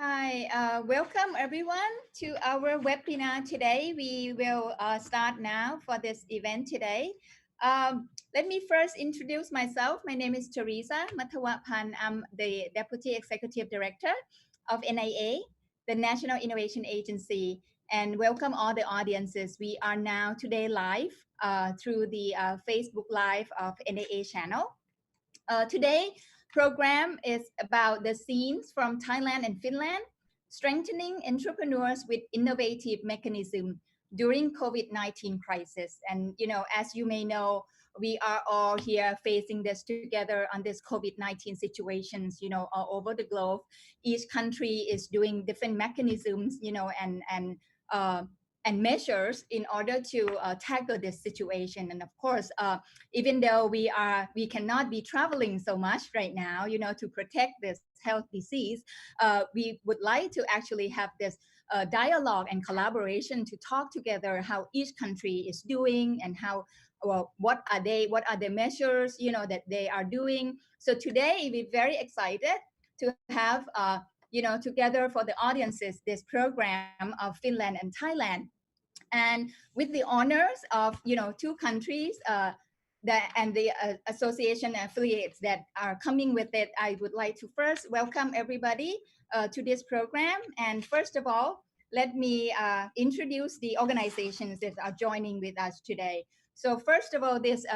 Hi, welcome everyone to our webinar today. We will start now for this event today. Let me first introduce myself. My name is Teresa Mathawapan. I'm the Deputy Executive Director of NIA, the National Innovation Agency, and welcome all the audiences. We are now today live through the Facebook Live of NIA channel. Today program is about the scenes from Thailand and Finland, strengthening entrepreneurs with innovative mechanism during COVID-19 crisis. And as you may know, we are all here facing this together on this COVID-19 situations, all over the globe. Each country is doing different mechanisms, uh, and measures in order to tackle this situation. And of course, even though we cannot be traveling so much right now, to protect this health disease, we would like to actually have this dialogue and collaboration to talk together how each country is doing and how what are the measures that they are doing. So today we're very excited to have together for the audiences this program of Finland and Thailand, and with the honors of two countries and the association affiliates that are coming with it. I would like to first welcome everybody to this program. And first of all, let me introduce the organizations that are joining with us today. So first of all, this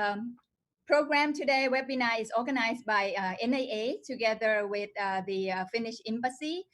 program today, webinar, is organized by NIA together with the Finnish Embassy.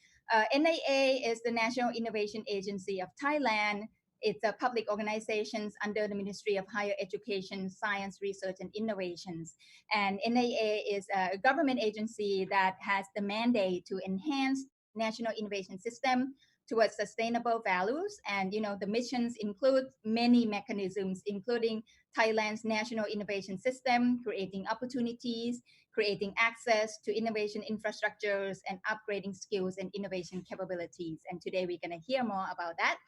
NIA is the National Innovation Agency of Thailand. It's a public organization under the Ministry of Higher Education, Science, Research, and Innovations. And NIA is a government agency that has the mandate to enhance national innovation system towards sustainable values. And the missions include many mechanisms, including Thailand's national innovation system, creating opportunities, creating access to innovation infrastructures, and upgrading skills and innovation capabilities. And today we're going to hear more about that.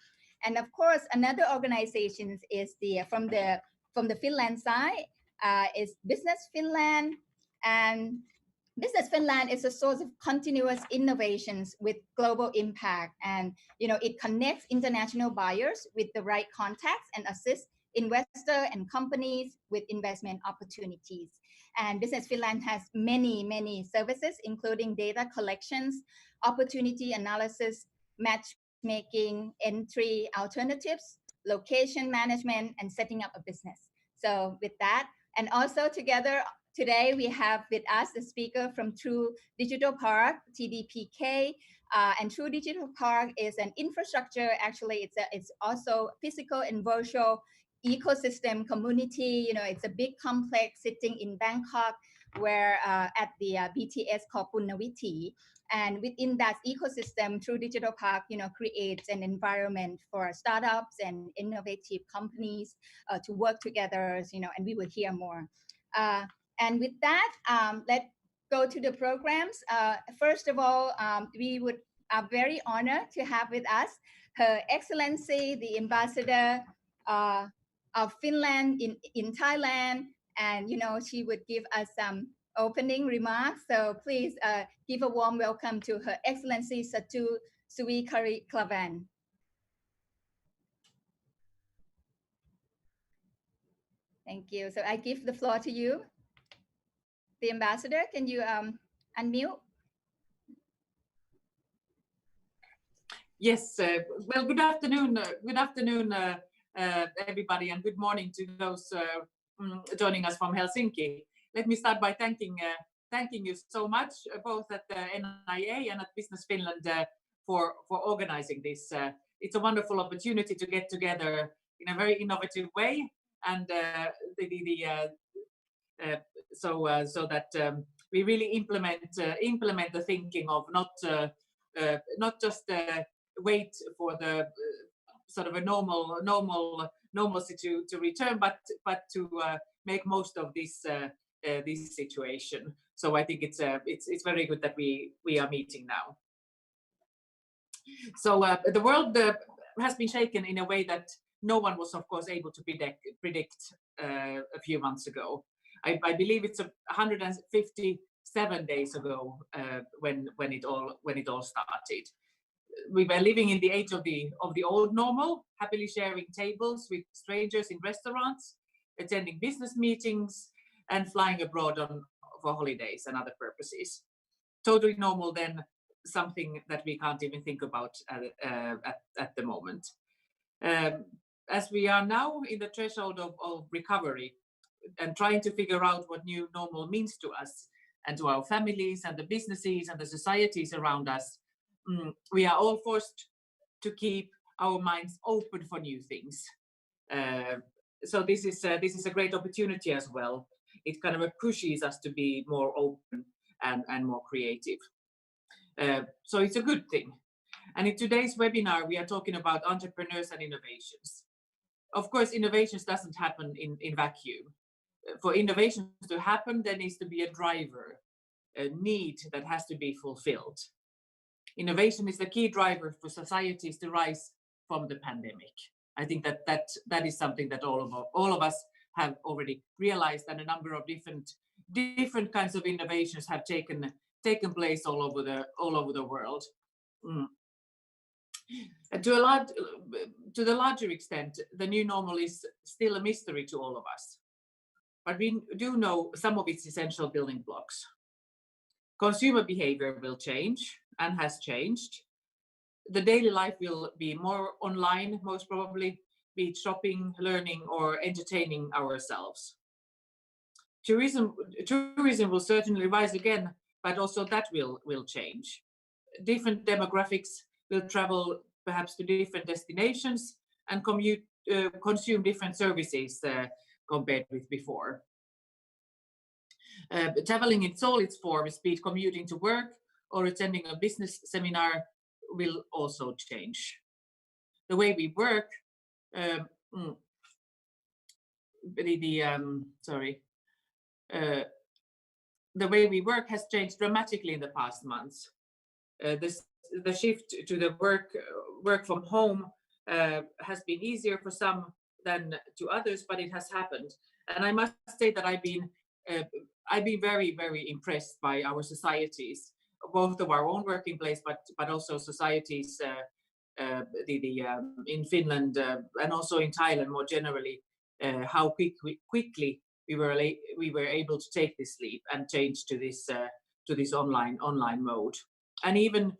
And of course, another organization is from the Finland side is Business Finland. And Business Finland is a source of continuous innovations with global impact. And it connects international buyers with the right contacts and assists investors and companies with investment opportunities. And Business Finland has many services, including data collections, opportunity analysis, matchmaking, entry alternatives, location management, and setting up a business. So with that, and also together today we have with us a speaker from True Digital Park, TDPK. And True Digital Park is an infrastructure. Actually, it's also physical and virtual ecosystem community. It's a big complex sitting in Bangkok, where at the BTS called Punnavithi. And within that ecosystem, True Digital Park, creates an environment for startups and innovative companies to work together. And we will hear more. And with that, let's go to the programs. First of all, we are very honored to have with us Her Excellency, the Ambassador of Finland in Thailand. And, she would give us some opening remarks. So please give a warm welcome to Her Excellency Satu Suvikari Klavan. Thank you. So I give the floor to you. The Ambassador, can you unmute? Yes, well, good afternoon, everybody, and good morning to those joining us from Helsinki. Let me start by thanking you so much, both at NIA and at Business Finland, for organizing this. It's a wonderful opportunity to get together in a very innovative way, and so that we really implement the thinking of not just wait for the sort of a normalcy to return, but to make most of this situation. So I think it's very good that we are meeting now. So the world has been shaken in a way that no one was, of course, able to predict a few months ago. I believe it's 157 days ago when it all started. we were living in the age of the old normal, happily sharing tables with strangers in restaurants, attending business meetings, and flying abroad for holidays and other purposes. Totally normal then, something that we can't even think about at the moment. As we are now in the threshold of recovery and trying to figure out what new normal means to us and to our families and the businesses and the societies around us, we are all forced to keep our minds open for new things. So this is a great opportunity as well. It kind of pushes us to be more open and more creative. So it's a good thing. And in today's webinar, we are talking about entrepreneurs and innovations. Of course, innovations doesn't happen in vacuum. For innovations to happen, there needs to be a driver, a need that has to be fulfilled. Innovation is the key driver for societies to rise from the pandemic. I think that is something that all of us have already realized, and a number of different kinds of innovations have taken place all over the world. And to the larger extent, the new normal is still a mystery to all of us, but we do know some of its essential building blocks. Consumer behavior will change and has changed. The daily life will be more online, most probably, be it shopping, learning, or entertaining ourselves. Tourism will certainly rise again, but also that will change. Different demographics will travel perhaps to different destinations and consume different services compared with before. Traveling in all its forms, be it commuting to work or attending a business seminar, will also change. The way we work, the way we work has changed dramatically in the past months. The shift to the work from home has been easier for some than to others, but it has happened. And I must say that I've been very, very impressed by our societies, both of our own working place, but also societies in Finland and also in Thailand more generally, how quickly we were able to take this leap and change to this online mode, and even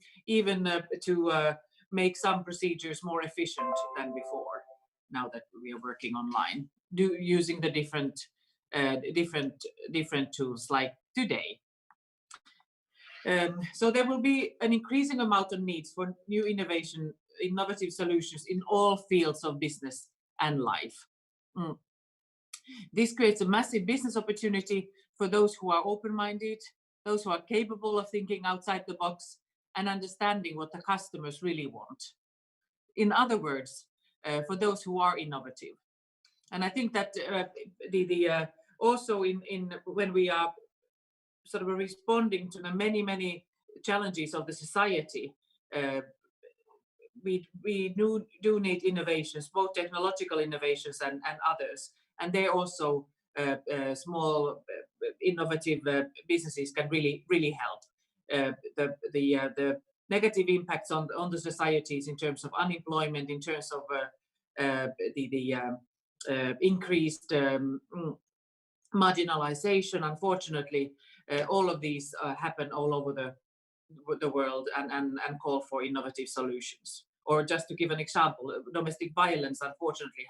to make some procedures more efficient than before. Now that we are working online, using the different tools like today. So there will be an increasing amount of needs for new innovative solutions in all fields of business and life. This creates a massive business opportunity for those who are open-minded, those who are capable of thinking outside the box and understanding what the customers really want. In other words, for those who are innovative. And I think that also when we are sort of responding to the many challenges of the society, we do need innovations, both technological innovations and others. And there also small innovative businesses can really help. The negative impacts on the societies in terms of unemployment, in terms of increased marginalization, unfortunately, all of these happen all over the world and call for innovative solutions. Or just to give an example, domestic violence unfortunately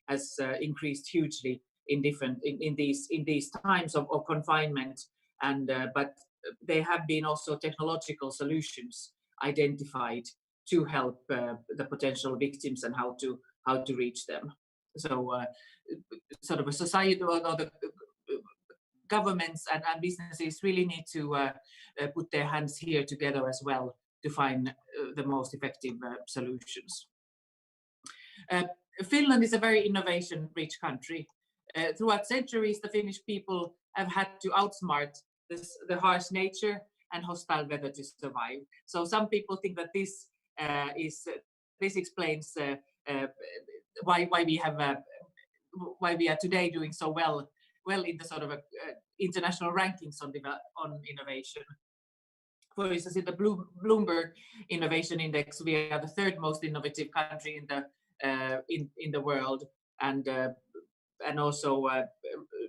has increased hugely in these times of confinement, and but there have been also technological solutions identified to help the potential victims and how to reach them. So sort of a society or the governments and businesses really need to put their hands here together as well to find the most effective solutions. Finland is a very innovation-rich country. Throughout centuries, the Finnish people have had to outsmart the harsh nature and hostile weather to survive. So some people think that this explains why we are today doing so well in the sort of international rankings on innovation. For instance, in the Bloomberg Innovation Index, we are the third most innovative country in the world, and also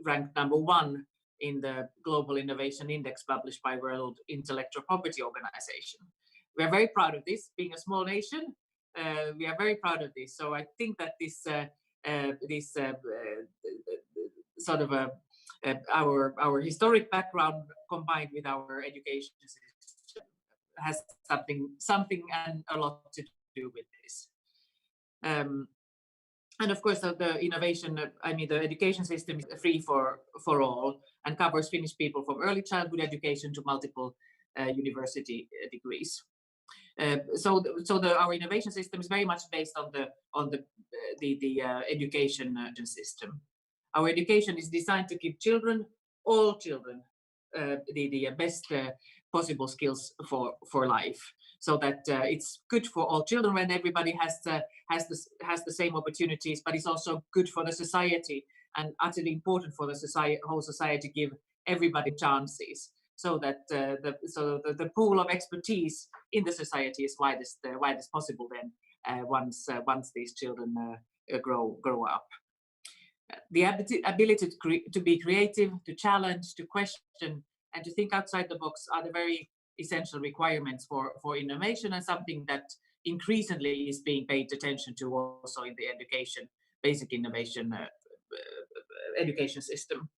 ranked number 1 in the Global Innovation Index published by World Intellectual Property Organization. We are very proud of this. Being a small nation, we are very proud of this. So I think that this sort of our historic background combined with our education system has something and a lot to do with this. And of course, the innovation, the education system is free for all and covers Finnish people from early childhood education to multiple university degrees. Our innovation system is very much based on the education system. Our education is designed to give all children, the best possible skills for life, so that it's good for all children when everybody has the same opportunities, but it's also good for the society and utterly important for the whole society to give everybody chances, so that the pool of expertise in the society is widest possible then once these children grow up. The ability to be creative, to challenge, to question, and to think outside the box are the very essential requirements for innovation, and something that increasingly is being paid attention to also in the basic innovation education system.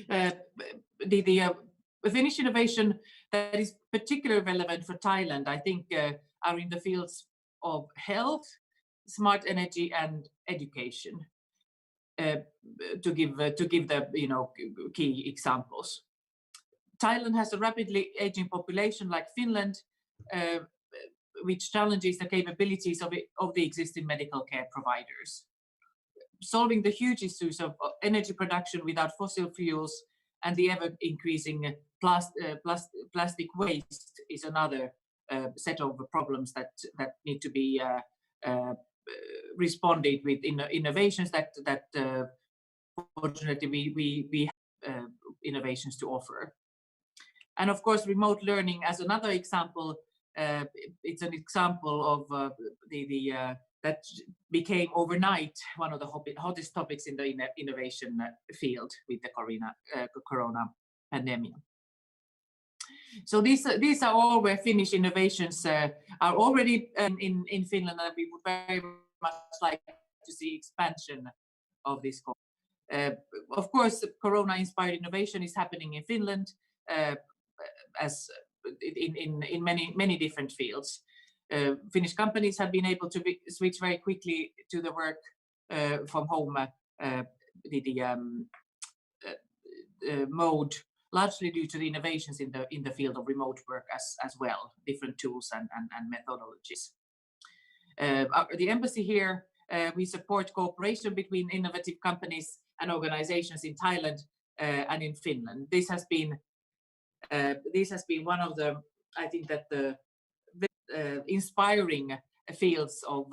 The Finnish innovation that is particularly relevant for Thailand, I think, are in the fields of health, smart energy, and education. To give the key examples, Thailand has a rapidly aging population like Finland, which challenges the capabilities of the existing medical care providers. Solving the huge issues of energy production without fossil fuels and the ever-increasing plastic waste is another set of problems that need to be responded with innovations that fortunately we have innovations to offer. And of course, remote learning as another example. It's an example of that became overnight one of the hottest topics in the innovation field with the corona pandemic. So these are all where Finnish innovations are already in Finland, and we would very much like to see expansion of this. Of course, corona-inspired innovation is happening in Finland, as in many different fields. Finnish companies have been able to switch very quickly to the work from home mode, largely due to the innovations in the field of remote work as well, different tools and methodologies. The embassy here, we support cooperation between innovative companies and organizations in Thailand and in Finland. This has been one of the, I think that the inspiring fields of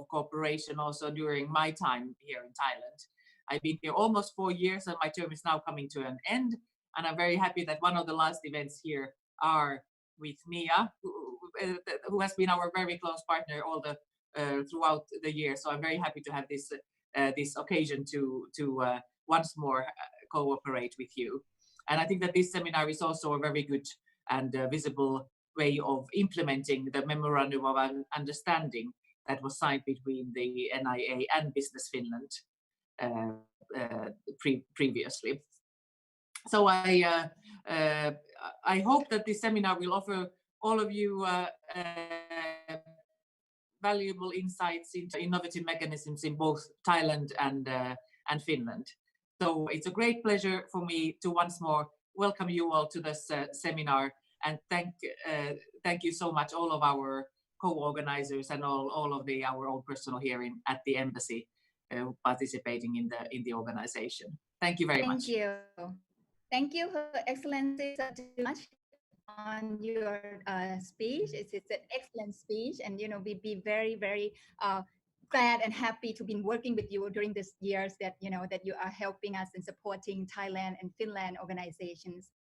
cooperation also during my time here in Thailand. I've been here almost 4 years, and my term is now coming to an end. And I'm very happy that one of the last events here are with NIA, who has been our very close partner all throughout the year. So I'm very happy to have this occasion to once more cooperate with you. And I think that this seminar is also a very good and visible way of implementing the memorandum of understanding that was signed between the NIA and Business Finland previously. So I hope that this seminar will offer all of you valuable insights into innovative mechanisms in both Thailand and Finland. So it's a great pleasure for me to once more welcome you all to this seminar, and thank you so much, all of our co-organizers and all of our own personnel here at the embassy participating in the organization. Thank you very much. Thank you, Her Excellency, so much on your speech. It's an excellent speech, and we'd be very glad and happy to be working with you during these years that that you are helping us in supporting Thailand and Finland organizations.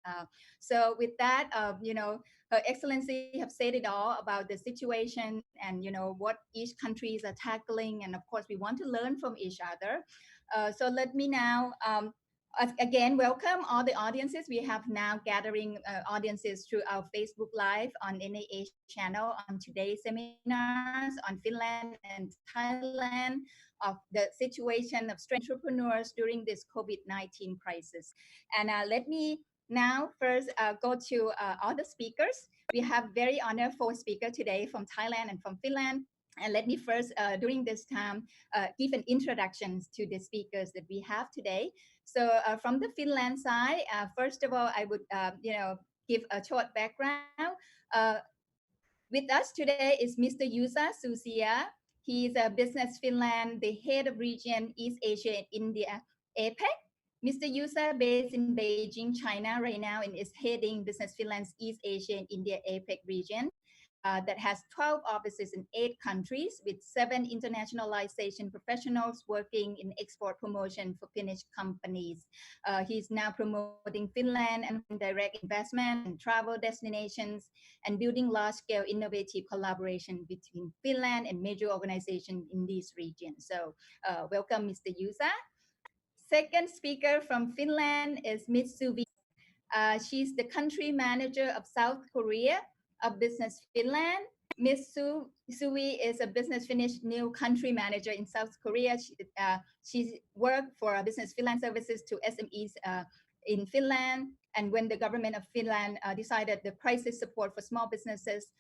So with that, Her Excellency have said it all about the situation and what each countries are tackling, and of course we want to learn from each other. So let me now again welcome all the audiences. We have now gathering audiences through our Facebook Live on NIA channel on today's seminars on Finland and Thailand of the situation of entrepreneurs during this COVID-19 crisis. And let me now first go to all the speakers. We have very honored 4 speakers today from Thailand and from Finland. And let me first, during this time, give an introduction to the speakers that we have today. So from the Finland side, first of all, I would, give a short background. Uh, with us today is Mr. Yusa Susia. He's a Business Finland, the head of region East Asia and India, APEC. Mr. Yusa, based in Beijing, China right now, and is heading Business Finland's East Asia and India APEC region. That has 12 offices in 8 countries with 7 internationalization professionals working in export promotion for Finnish companies. He's now promoting Finland and direct investment and travel destinations and building large-scale innovative collaboration between Finland and major organizations in this region. So welcome, Mr. Yusa. Second speaker from Finland is Ms. Suvi. She's the country manager of South Korea of Business Finland. Ms. Sui is a Business Finnish new country manager in South Korea. She worked for Business Finland services to SMEs in Finland. And when the government of Finland decided the crisis support for small businesses,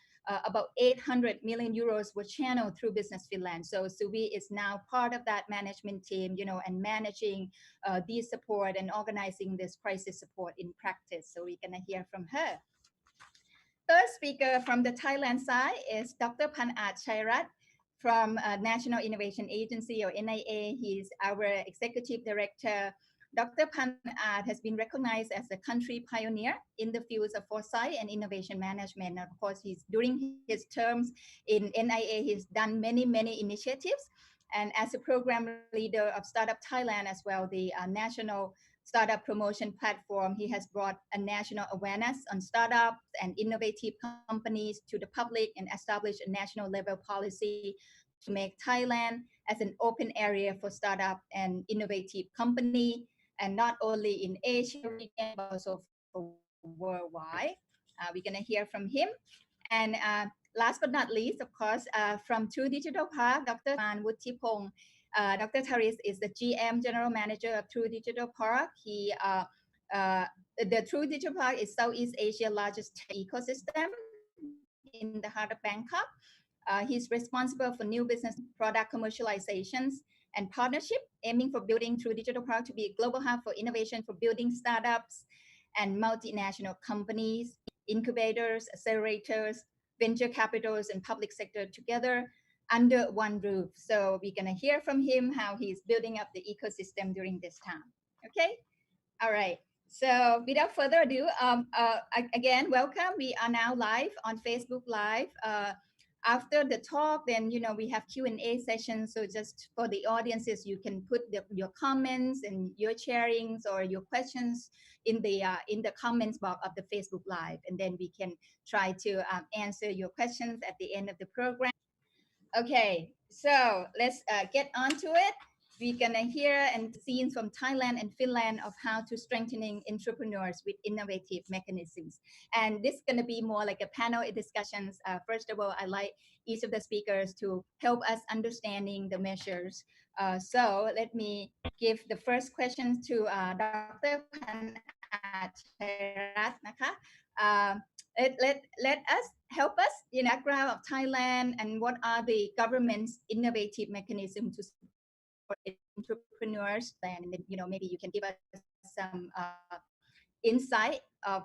about 800 million euros were channeled through Business Finland. So Suvi is now part of that management team, and managing this support and organizing this crisis support in practice. So we're gonna hear from her. Third speaker from the Thailand side is Dr. Panat Chairat from National Innovation Agency, or NIA. He's our executive director. Dr. Panat has been recognized as a country pioneer in the fields of foresight and innovation management. And of course, during his terms in NIA, he's done many initiatives. And as a program leader of Startup Thailand as well, the national startup promotion platform, he has brought a national awareness on startups and innovative companies to the public and established a national level policy to make Thailand as an open area for startup and innovative company, and not only in Asia region, but also for worldwide. We're gonna hear from him. And last but not least, of course, from True Digital Park, Dr. Man Wuttipong. Dr. Taris is the GM, General Manager of True Digital Park. The True Digital Park is Southeast Asia's largest ecosystem in the heart of Bangkok. He's responsible for new business product commercializations and partnership, aiming for building True Digital Park to be a global hub for innovation for building startups and multinational companies, incubators, accelerators, venture capitals, and public sector together under one roof. So we're gonna hear from him how he's building up the ecosystem during this time. Okay, all right. So without further ado, again, welcome. We are now live on Facebook Live. After the talk, then we have Q&A sessions. So just for the audiences, you can put your comments and your sharings or your questions in the comments box of the Facebook Live, and then we can try to answer your questions at the end of the program. Okay, so let's get on to it. We're gonna hear and scenes from Thailand and Finland of how to strengthening entrepreneurs with innovative mechanisms. And this is gonna be more like a panel discussions. First of all, I like each of the speakers to help us understanding the measures. So let me give the first question to Dr. Panat Chairat. Let us help us in the background of Thailand and what are the government's innovative mechanisms to support entrepreneurs, and then maybe you can give us some insight of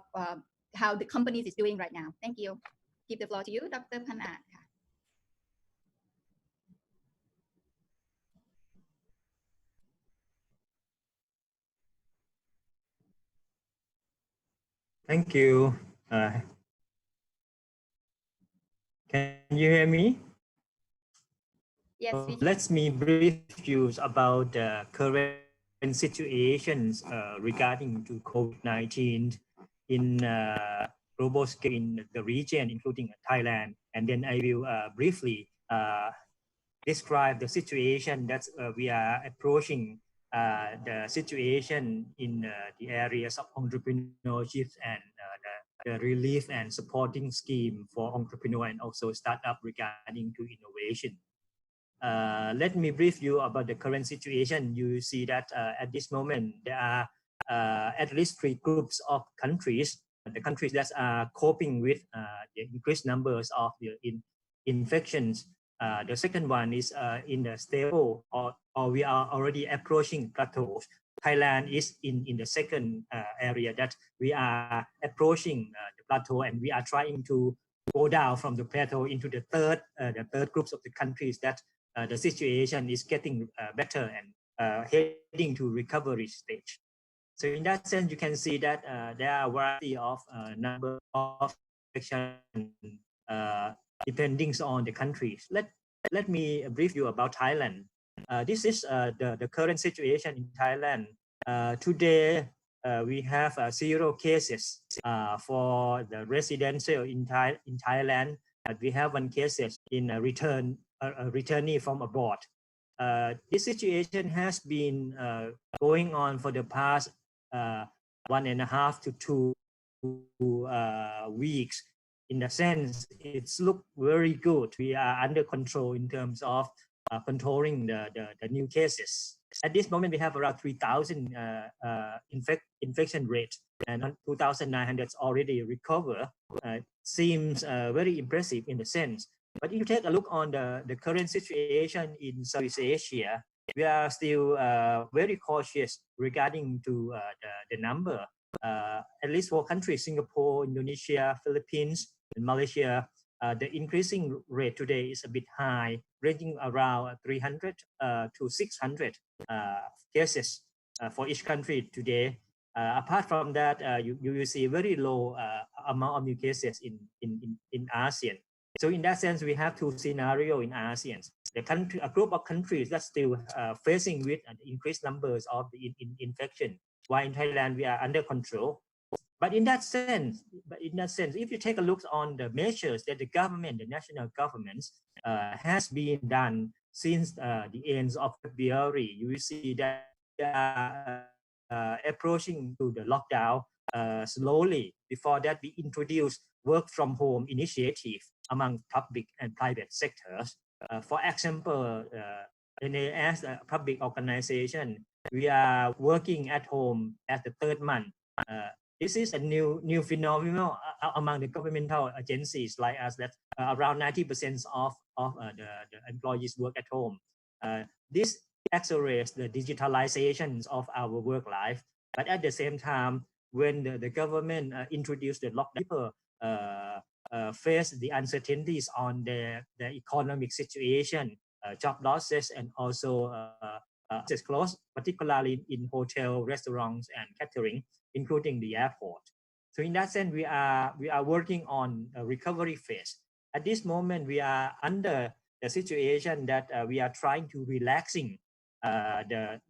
how the companies is doing right now. Thank you. Give the floor to you, Dr. Panat. Thank you. Can you hear me? Yes, we can. Let me brief you about the current situations regarding to COVID-19 in global scale in the region, including Thailand. And then I will briefly describe the situation that we are approaching the situation in the areas of entrepreneurship and the relief and supporting scheme for entrepreneur and also startup regarding to innovation. Let me brief you about the current situation. You see that at this moment, there are at least 3 groups of countries, the countries that are coping with the increased numbers of the infections. The second one is in the stable or we are already approaching plateaus. Thailand is in the second area that we are approaching the plateau, and we are trying to go down from the plateau into the third groups of the countries that the situation is getting better and heading to recovery stage. So in that sense, you can see that there are a variety of number of infections depending on the countries. Let me brief you about Thailand. This is the current situation in Thailand. Today, we have 0 cases for the residential in Thailand. We have 1 cases in a returnee from abroad. This situation has been going on for the past 1.5 to 2 weeks. In the sense, it's looked very good. We are under control in terms of controlling the new cases. At this moment, we have around 3,000 infection rate, and 2,900 already recovered. Seems very impressive in the sense. But if you take a look on the current situation in Southeast Asia, we are still very cautious regarding to the number. At least 4 countries, Singapore, Indonesia, Philippines, and Malaysia, the increasing rate today is a bit high, ranging around 300 to 600 cases for each country today. Apart from that, you will see very low amount of new cases in ASEAN. So in that sense, we have 2 scenarios in ASEAN. A group of countries that's still facing with increased numbers of the infection, while in Thailand we are under control. But in that sense, if you take a look on the measures that the government, the national governments, has been done since the end of February, you will see that we are approaching to the lockdown slowly. Before that, we introduced work from home initiative among public and private sectors. For example, as a public organization, we are working at home at the 3rd month. This is a new phenomenon among the governmental agencies like us, that around 90% of the employees work at home. This accelerates the digitalization of our work life. But at the same time, when the government introduced the lockdown, people face the uncertainties on the economic situation, job losses, and also business closed, particularly in hotel, restaurants, and catering, including the airport. So in that sense, we are working on a recovery phase. At this moment, we are under the situation that we are trying to relaxing the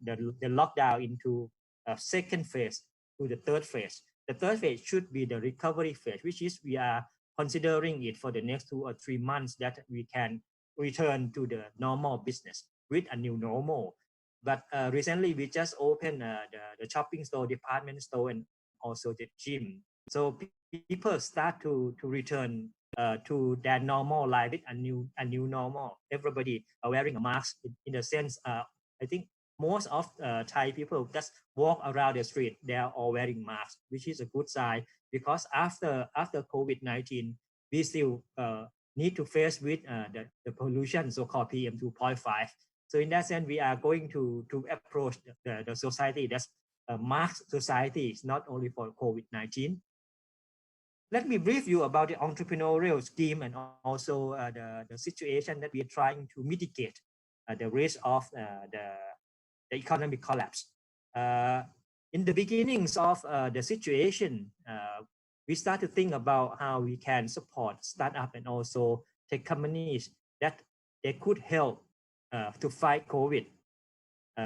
lockdown into a 2nd phase to the 3rd phase. The 3rd phase should be the recovery phase, which is we are considering it for the next 2 or 3 months that we can return to the normal business with a new normal. But recently, we just opened the shopping store, department store, and also the gym. So people start to return to their normal life with a new normal. Everybody are wearing a mask. In a sense, I think most of Thai people just walk around the street. They are all wearing masks, which is a good sign, because after COVID-19, we still need to face with the pollution, so-called PM 2.5. So in that sense, we are going to approach the society that's a mask society, not only for COVID-19. Let me brief you about the entrepreneurial scheme and also the situation that we are trying to mitigate the risk of the economic collapse. In the beginnings of the situation, we start to think about how we can support startup and also tech companies that they could help to fight COVID.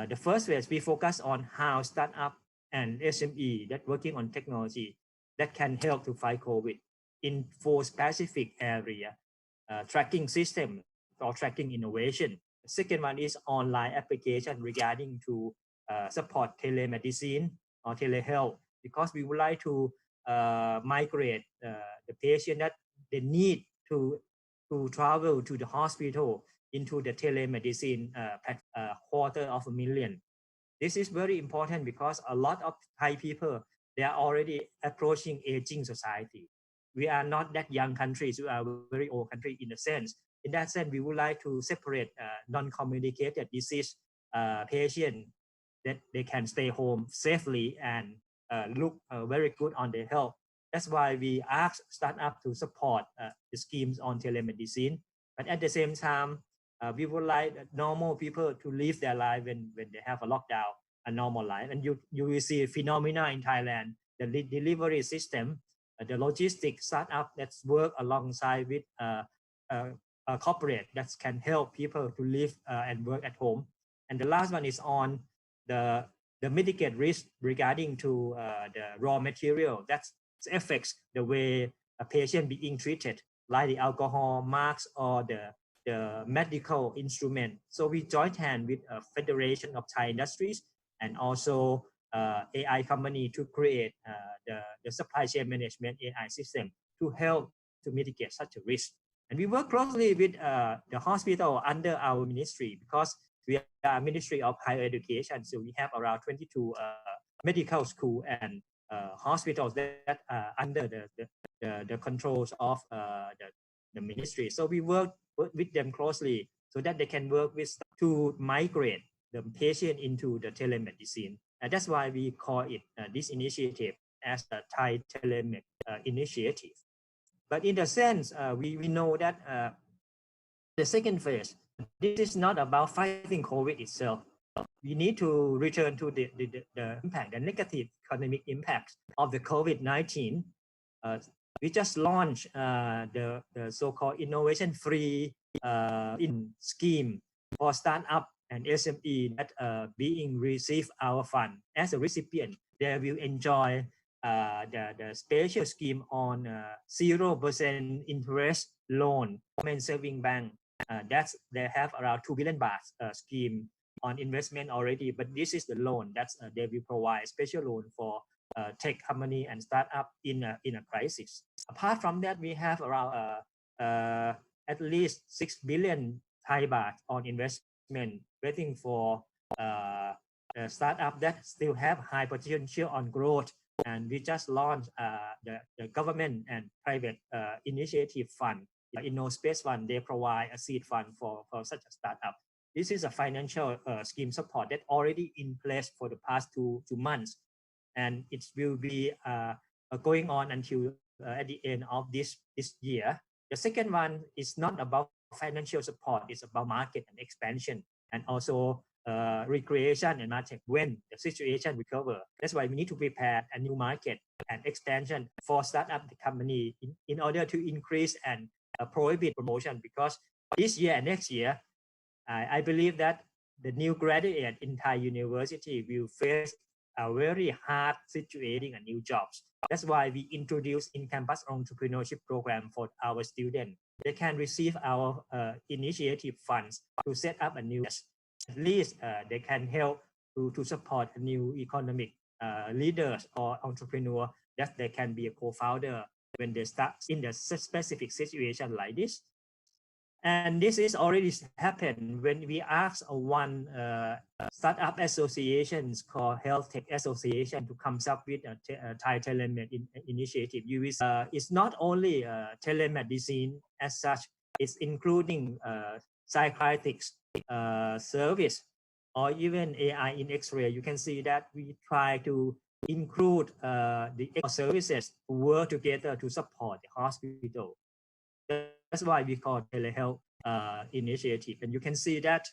The first way is we focus on how startup and SME that working on technology that can help to fight COVID in 4 specific areas. Tracking system or tracking innovation. The second one is online application regarding to support telemedicine or telehealth, because we would like to migrate the patient that they need to travel to the hospital into the telemedicine 250,000. This is very important because a lot of Thai people, they are already approaching aging society. We are not that young countries, we are a very old country in a sense. In that sense, we would like to separate non-communicated disease patient that they can stay home safely and look very good on their health. That's why we ask startup to support the schemes on telemedicine. But at the same time, we would like normal people to live their life when they have a lockdown, a normal life. And you will see a phenomena in Thailand, the delivery system, the logistic startup that's work alongside with a corporate that can help people to live and work at home. And the last one is on the mitigate risk regarding to the raw material that affects the way a patient being treated, like the alcohol marks or the medical instrument. So we joined hand with a Federation of Thai Industries and also AI company to create the supply chain management AI system to help to mitigate such a risk. And we work closely with the hospital under our ministry, because we are a Ministry of Higher Education. So we have around 22 medical school and hospitals that are under the controls of the ministry. So we work with them closely so that they can work with to migrate the patient into the telemedicine. And that's why we call it this initiative as the Thai Telemed initiative. But in the sense, we know that the second phase, this is not about fighting COVID itself. We need to return to the impact, the negative economic impact of the COVID-19. We just launched the so-called innovation free scheme for startup and SME that being receive our fund as a recipient. They will enjoy the special scheme on 0% interest loan from saving bank. They have around 2 billion baht scheme on investment already, but this is the loan that's they will provide special loan for tech company and startup in a crisis. Apart from that, we have around at least 6 billion Thai baht on investment waiting for startup that still have high potential on growth. And we just launched the government and private initiative fund, InnoSpace Fund. They provide a seed fund for such a startup. This is a financial scheme support that already in place for the past two months, and it will be going on until at the end of this year. The second one is not about financial support; it's about market and expansion, and also recreation and market when the situation recover. That's why we need to prepare a new market and expansion for startup company in order to increase and prohibit promotion, because this year and next year, I believe that the new graduate in Thai university will face a very hard situation and new jobs. That's why we introduce in-campus entrepreneurship program for our students. They can receive our initiative funds to set up a new, at least they can help to support a new economic leaders or entrepreneur that they can be a co-founder when they start in the specific situation like this. And this is already happened when we ask one startup associations called Health Tech Association to come up with a Thai Telemed initiative. It's not only telemedicine as such, it's including psychiatric service or even AI in X-ray. You can see that we try to include the services to work together to support the hospital. That's why we call telehealth initiative. And you can see that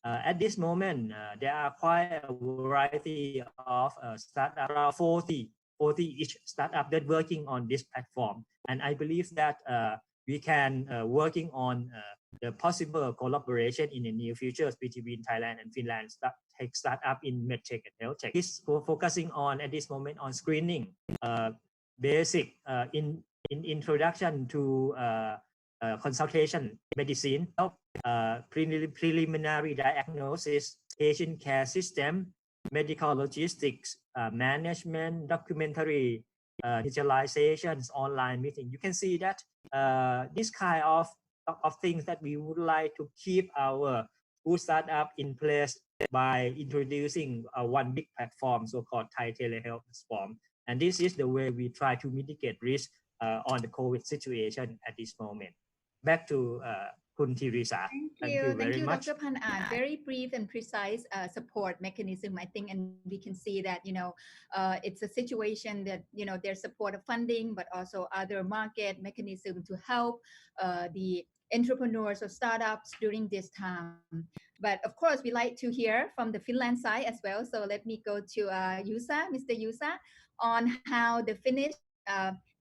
at this moment, there are quite a variety of startups, around 40 each startup that working on this platform. And I believe that we can working on the possible collaboration in the near future between Thailand and Finland tech startup in medtech and health tech. Is focusing on at this moment on screening, basic in introduction to consultation medicine, preliminary diagnosis, patient care system, medical logistics, management, documentary, digitalizations, online meeting. You can see that this kind of things that we would like to keep our good startup in place by introducing one big platform, so-called Thai telehealth platform. And this is the way we try to mitigate risk on the COVID situation at this moment. Back to Kun Theresa. Thank you very much. Dr. Phan-An. Very brief and precise support mechanism, I think, and we can see that it's a situation that there's support of funding, but also other market mechanism to help the entrepreneurs or startups during this time. But of course, we like to hear from the Finland side as well. So let me go to Juuso, Mr. Juuso, on how the Finnish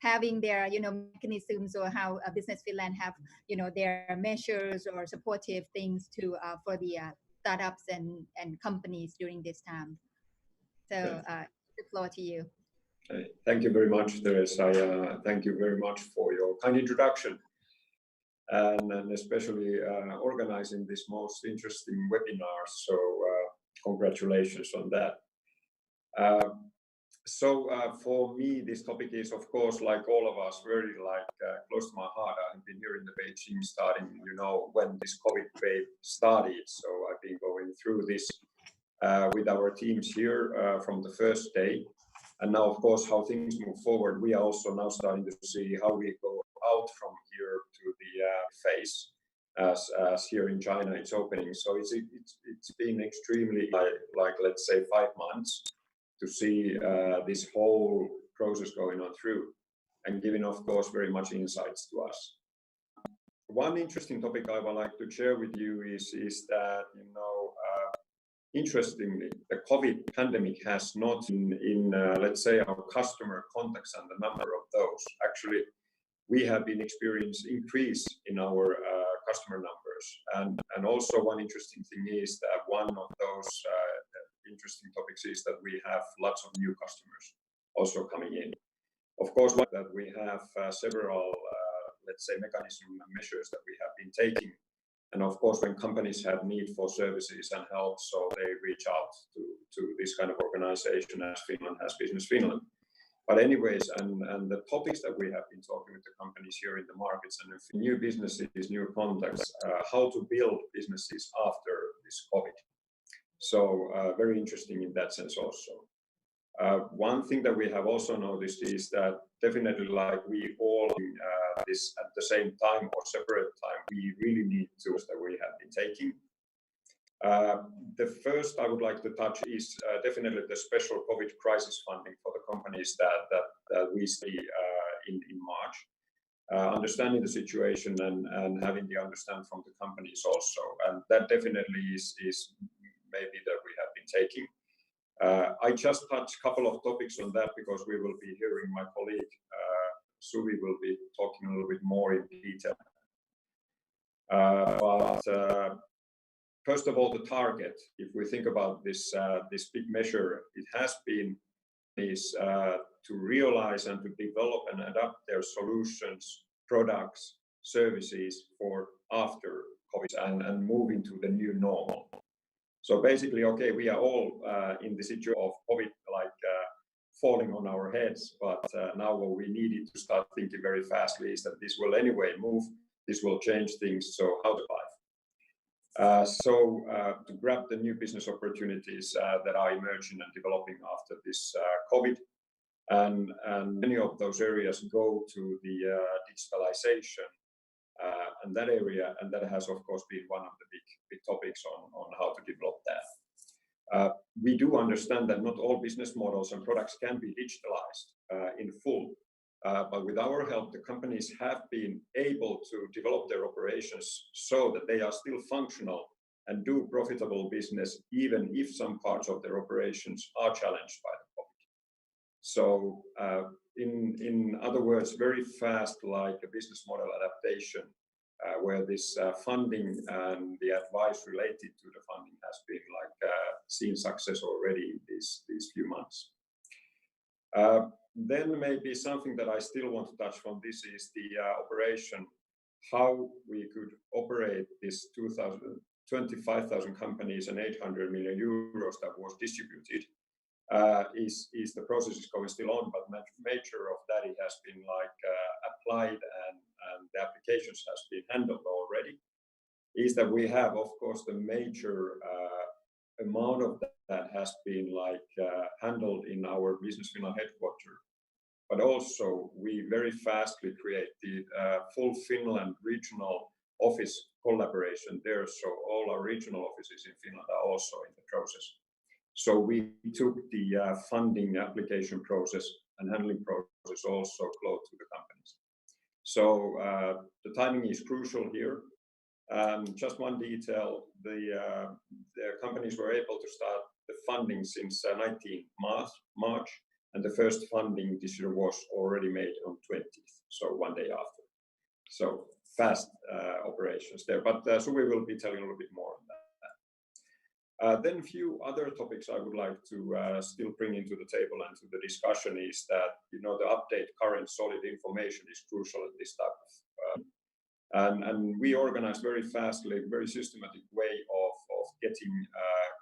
having their mechanisms, or how Business Finland have their measures or supportive things to for the startups and companies during this time. So the floor to you. Thank you very much, Teresa. Thank you very much for your kind introduction, and especially organizing this most interesting webinar. So congratulations on that. So for me, this topic is, of course, like all of us, very close to my heart. I've been here in the Beijing starting, when this COVID wave started. So I've been going through this with our teams here from the first day. And now, of course, how things move forward, we are also now starting to see how we go out from here to the phase as here in China it's opening. So it's been extremely let's say 5 months to see this whole process going on through, and giving, of course, very much insights to us. One interesting topic I would like to share with you is that, interestingly, the COVID pandemic has not in let's say, our customer contacts and the number of those. Actually, we have been experiencing increase in our customer numbers. And also one interesting thing is that one of those interesting topics is that we have lots of new customers also coming in. Of course, like that we have several, let's say, mechanism and measures that we have been taking. And of course, when companies have need for services and help, so they reach out to this kind of organization as Finland has Business Finland. But anyways, and the topics that we have been talking with the companies here in the markets, and if new businesses, new contacts, how to build businesses after this COVID. So very interesting in that sense also. One thing that we have also noticed is that definitely like we all this at the same time or separate time, we really need tools that we have been taking. The first I would like to touch is definitely the special COVID crisis funding for the companies that we see in March. Understanding the situation and having the understand from the companies also, and that definitely is maybe that we have been taking. I just touched a couple of topics on that because we will be hearing my colleague Suvi will be talking a little bit more in detail. But first of all, the target, if we think about this big measure, it has been to realize and to develop and adapt their solutions, products, services for after COVID and move into the new normal. So basically, okay, we are all in the situation of COVID falling on our heads, but now what we needed to start thinking very fastly is that this will anyway move, this will change things, so how to survive. So to grab the new business opportunities that are emerging and developing after this COVID, and many of those areas go to the digitalization and that area, and that has of course been one of the big topics on how to develop that. We do understand that not all business models and products can be digitalized in full, but with our help, the companies have been able to develop their operations so that they are still functional and do profitable business, even if some parts of their operations are challenged by the COVID. So in other words, very fast, like a business model adaptation where this funding and the advice related to the funding has been like seen success already these few months. Then maybe something that I still want to touch on this is the operation, how we could operate this 25,000 companies and 800 million euros that was distributed. Is the process is going still on, but major of that it has been like applied and the applications has been handled already. Is that we have, of course, the major amount of that has been like handled in our Business Finland headquarters, but also we very fastly create the full Finland regional office collaboration there. So all our regional offices in Finland are also in the process. So we took the funding application process and handling process also close to the companies. So the timing is crucial here. Just one detail, the companies were able to start the funding since 19 March, and the first funding decision was already made on 20th, so one day after. So fast operations there, but so we will be telling a little bit more on that. Then a few other topics I would like to still bring into the table and to the discussion is that, you know, the update current solid information is crucial at this type of and we organize very fastly, very systematic way of getting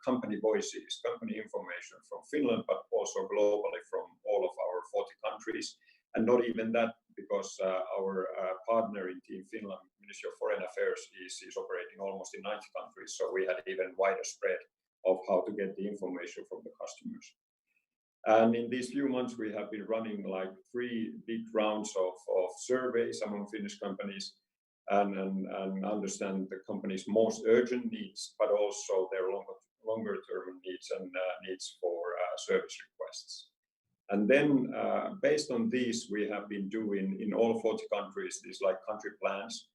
company voices, company information from Finland, but also globally from all of our 40 countries. And not even that, because our partner in Team Finland, Ministry of Foreign Affairs, is operating almost in 90 countries. So we had even wider spread of how to get the information from the customers. And in these few months, we have been running like 3 big rounds of surveys among Finnish companies and understand the company's most urgent needs, but also their longer term needs and needs for service requests. And then based on these, we have been doing in all 40 countries these like country plans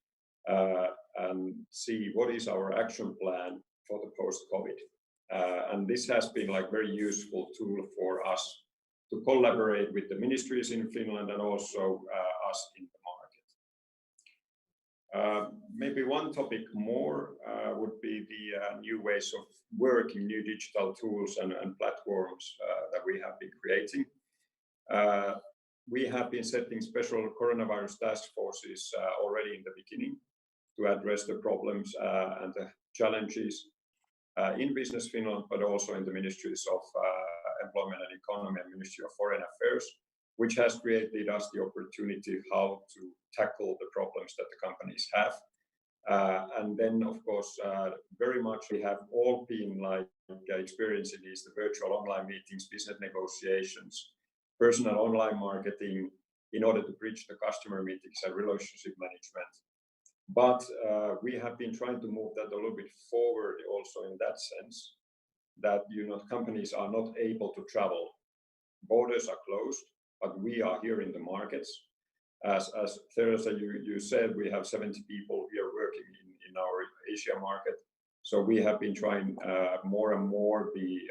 and see what is our action plan for the post-COVID. And this has been like very useful tool for us to collaborate with the ministries in Finland and also us in the market. Maybe one topic more would be the new ways of working, new digital tools and platforms that we have been creating. We have been setting special coronavirus task forces already in the beginning to address the problems and the challenges in Business Finland, but also in the Ministries of Employment and Economy and Ministry of Foreign Affairs, which has created us the opportunity how to tackle the problems that the companies have. And then, of course, very much we have all been like experiencing these the virtual online meetings, business negotiations, personal online marketing in order to bridge the customer meetings and relationship management. But we have been trying to move that a little bit forward also in that sense that, you know, companies are not able to travel. Borders are closed, but we are here in the markets. As Teresa, you said, we have 70 people here working in our Asia market. So we have been trying more and more be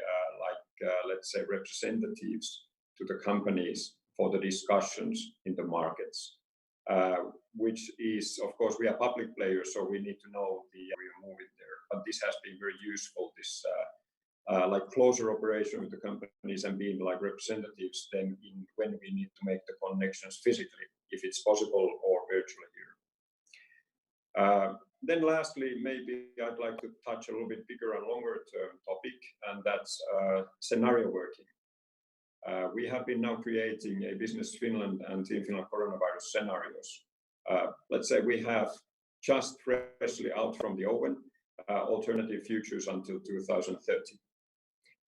let's say, representatives to the companies for the discussions in the markets, which is, of course, we are public players, so we need to know we are moving there. But this has been very useful, this like closer operation with the companies and being like representatives then when we need to make the connections physically, if it's possible, or virtually here. Then lastly, maybe I'd like to touch a little bit bigger and longer term topic, and that's scenario working. We have been now creating a Business Finland and Team Finland coronavirus scenarios. Let's say we have just freshly out from the oven alternative futures until 2030.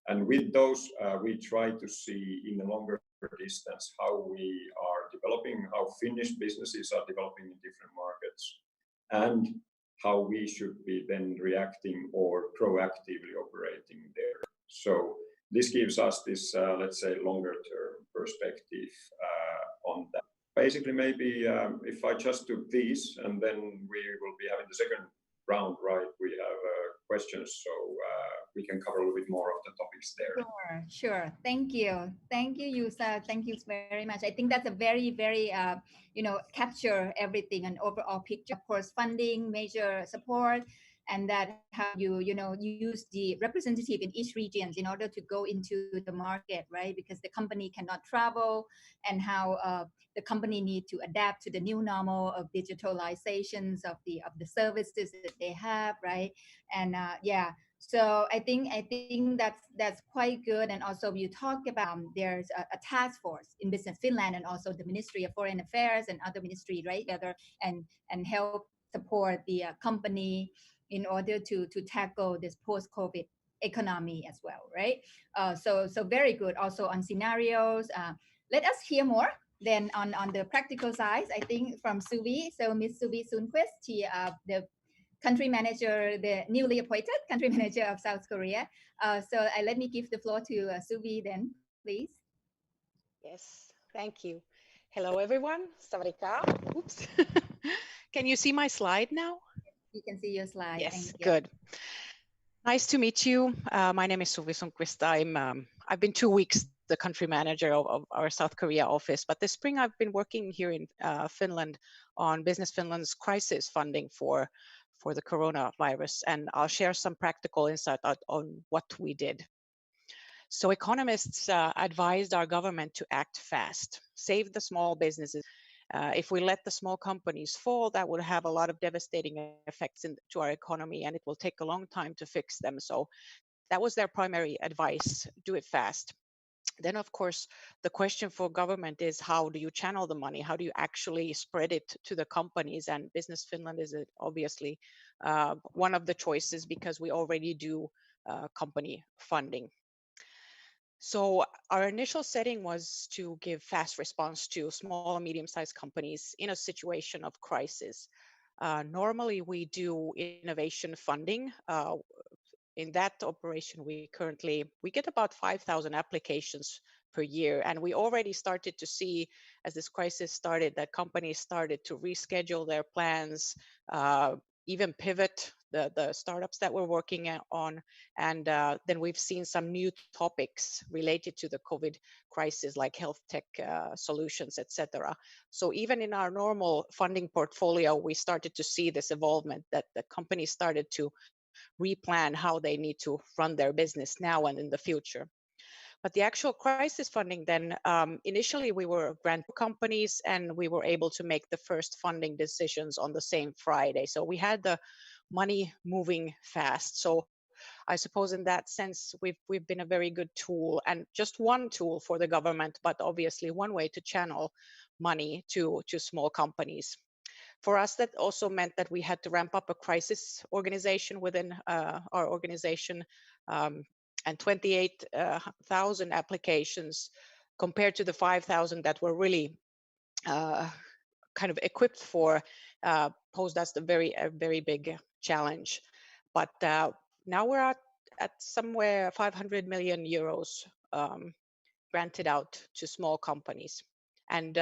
And with those, we try to see in the longer distance how we are developing, how Finnish businesses are developing in different markets, and how we should be then reacting or proactively operating there. So this gives us this, let's say, longer term perspective on that. Basically, maybe if I just took these, and then we will be having the second round, right? We have questions. So we can cover a little bit more of the topics there. Sure. Thank you, Yusa. Thank you very much. I think that's a very capture everything, an overall picture. Of course, funding, major support, and that how you use the representative in each regions in order to go into the market, right? Because the company cannot travel, and how the company need to adapt to the new normal of digitalizations of the services that they have, right? And so I think that's quite good. And also you talk about there's a task force in Business Finland and also the Ministry of Foreign Affairs and other ministry, right, together and help support the company in order to tackle this post-COVID economy as well, right? So very good. Also on scenarios, let us hear more. Then on the practical side, I think from Suvi. So Miss Suvi Sundquist, the country manager, the newly appointed country manager of South Korea. So let me give the floor to Suvi then, please. Yes, thank you. Hello, everyone. Sawadika. Oops. Can you see my slide now? You can see your slide. Yes, thank you. good. Nice to meet you. My name is Suvi Sundquist. I've been 2 weeks the country manager of our South Korea office, but this spring I've been working here in Finland on Business Finland's crisis funding for the coronavirus, and I'll share some practical insight on what we did. So economists advised our government to act fast, save the small businesses. If we let the small companies fall, that would have a lot of devastating effects to our economy, and it will take a long time to fix them. So that was their primary advice: do it fast. Then, of course, the question for government is, how do you channel the money? How do you actually spread it to the companies? And Business Finland is obviously one of the choices, because we already do company funding. So our initial setting was to give fast response to small and medium-sized companies in a situation of crisis. Normally, we do innovation funding. In that operation, we get about 5,000 applications per year, and we already started to see, as this crisis started, that companies started to reschedule their plans, even pivot the startups that we're working on. And then we've seen some new topics related to the COVID crisis, like health tech solutions, etc. So even in our normal funding portfolio, we started to see this evolvement, that the companies started to replan how they need to run their business now and in the future. But the actual crisis funding then, initially we were grant companies, and we were able to make the first funding decisions on the same Friday. So we had the money moving fast. So I suppose in that sense, we've been a very good tool, and just one tool for the government, but obviously one way to channel money to small companies. For us, that also meant that we had to ramp up a crisis organization within our organization, and 28,000 applications compared to the 5,000 that were really kind of equipped for, posed us a very big challenge. But now we're at somewhere 500 million euros granted out to small companies. And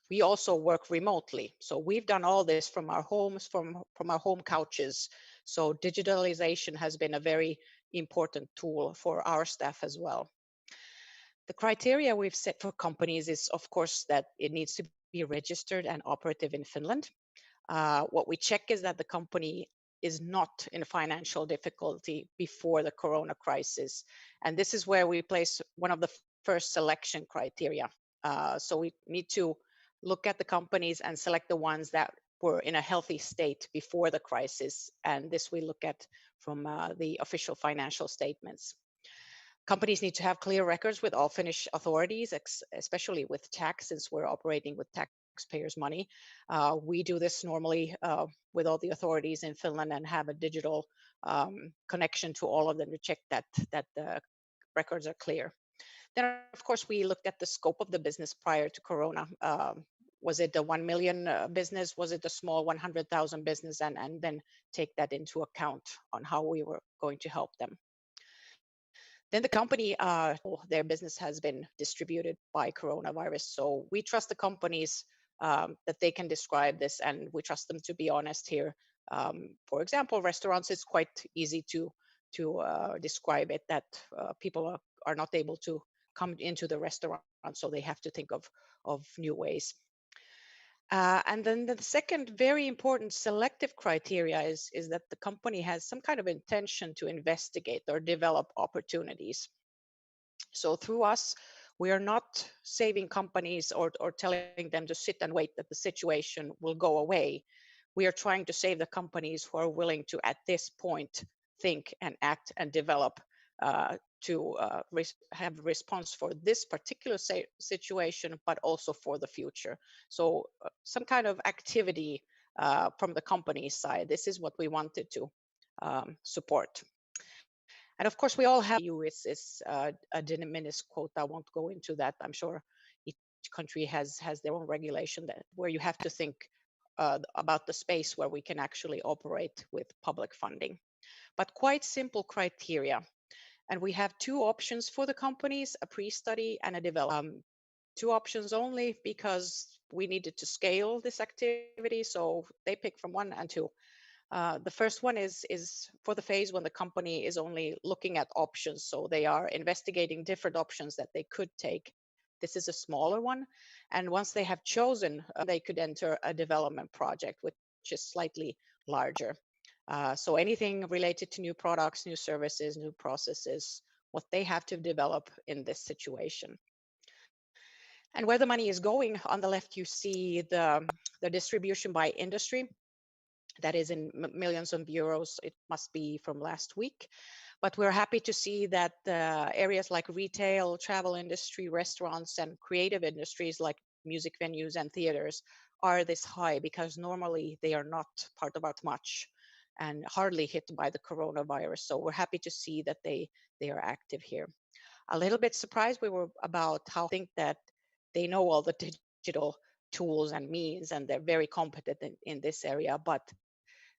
we also work remotely. So we've done all this from our homes, from our home couches. So digitalization has been a very important tool for our staff as well. The criteria we've set for companies is, of course, that it needs to be registered and operative in Finland. What we check is that the company is not in financial difficulty before the corona crisis. And this is where we place one of the first selection criteria. So we need to look at the companies and select the ones that were in a healthy state before the crisis. And this we look at from the official financial statements. Companies need to have clear records with all Finnish authorities, especially with tax, since we're operating with taxpayers' money. We do this normally with all the authorities in Finland and have a digital connection to all of them to check that the records are clear. Then, of course, we looked at the scope of the business prior to Corona. Was it a 1 million business? Was it a small 100,000 business? And then take that into account on how we were going to help them. Then the company, their business has been distributed by coronavirus. So we trust the companies that they can describe this, and we trust them to be honest here. For example, restaurants, it's quite easy to describe it, that people are not able to come into the restaurant, so they have to think of new ways. And then the second very important selective criteria is that the company has some kind of intention to investigate or develop opportunities. So through us, we are not saving companies or telling them to sit and wait that the situation will go away. We are trying to save the companies who are willing to, at this point, think and act and develop to have a response for this particular situation, but also for the future. So some kind of activity from the company side. This is what we wanted to support. And of course, we all have is a de minimis quota. I won't go into that. I'm sure each country has their own regulation where you have to think about the space where we can actually operate with public funding. But quite simple criteria. And we have two options for the companies, a pre-study and a development. Two options only because we needed to scale this activity. So they pick from 1 and 2. The first one is for the phase when the company is only looking at options. So they are investigating different options that they could take. This is a smaller one. And once they have chosen, they could enter a development project, which is slightly larger. So anything related to new products, new services, new processes, what they have to develop in this situation. And where the money is going, on the left, you see the distribution by industry. That is in millions of euros. It must be from last week. But we're happy to see that areas like retail, travel industry, restaurants, and creative industries like music venues and theaters are this high, because normally they are not part of it much and hardly hit by the coronavirus. So we're happy to see that they are active here. A little bit surprised we were about how I think that they know all the digital tools and means, and they're very competent in this area, but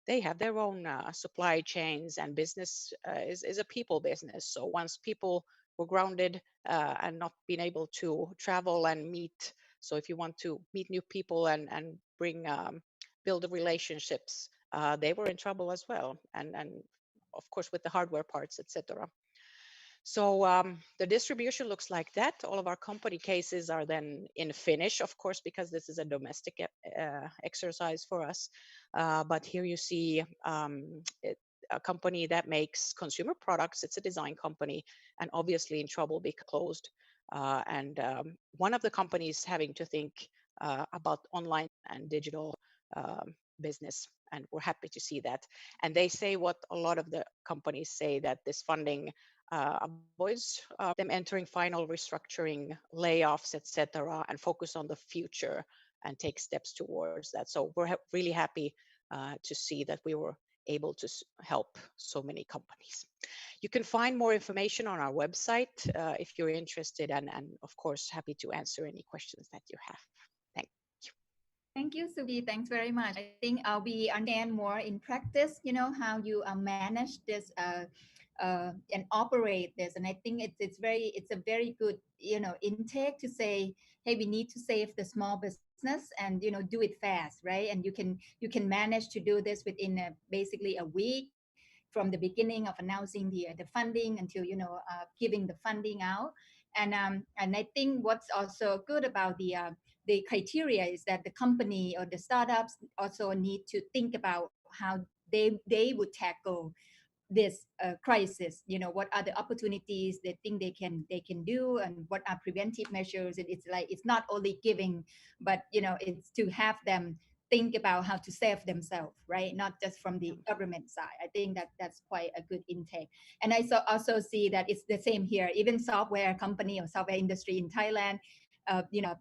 they have their own supply chains, and business is a people business. So once people were grounded and not being able to travel and meet, so if you want to meet new people and bring build relationships, they were in trouble as well, and of course with the hardware parts, etc. So the distribution looks like that. All of our company cases are then in Finnish, of course, because this is a domestic exercise for us. But here you see a company that makes consumer products. It's a design company, and obviously in trouble because closed. And one of the companies having to think about online and digital business, and we're happy to see that. And they say what a lot of the companies say, that this funding avoids them entering final restructuring, layoffs, etc., and focus on the future and take steps towards that. So we're really happy to see that we were able to help so many companies. You can find more information on our website if you're interested, and of course happy to answer any questions that you have. Thank you. Thank you, Suvi. Thanks very much. I think we understand more in practice, how you manage this and operate this. And I think it's a very good, intake to say, hey, we need to save the small business and, do it fast, right? And you can manage to do this within basically a week from the beginning of announcing the funding until, giving the funding out. And I think what's also good about the criteria is that the company or the startups also need to think about how they would tackle this crisis. What are the opportunities they think they can do, and what are preventive measures. And it's like, it's not only giving, but it's to have them think about how to save themselves, right? Not just from the government side. I think that's quite a good intake. And I also see that it's the same here. Even software company or software industry in Thailand,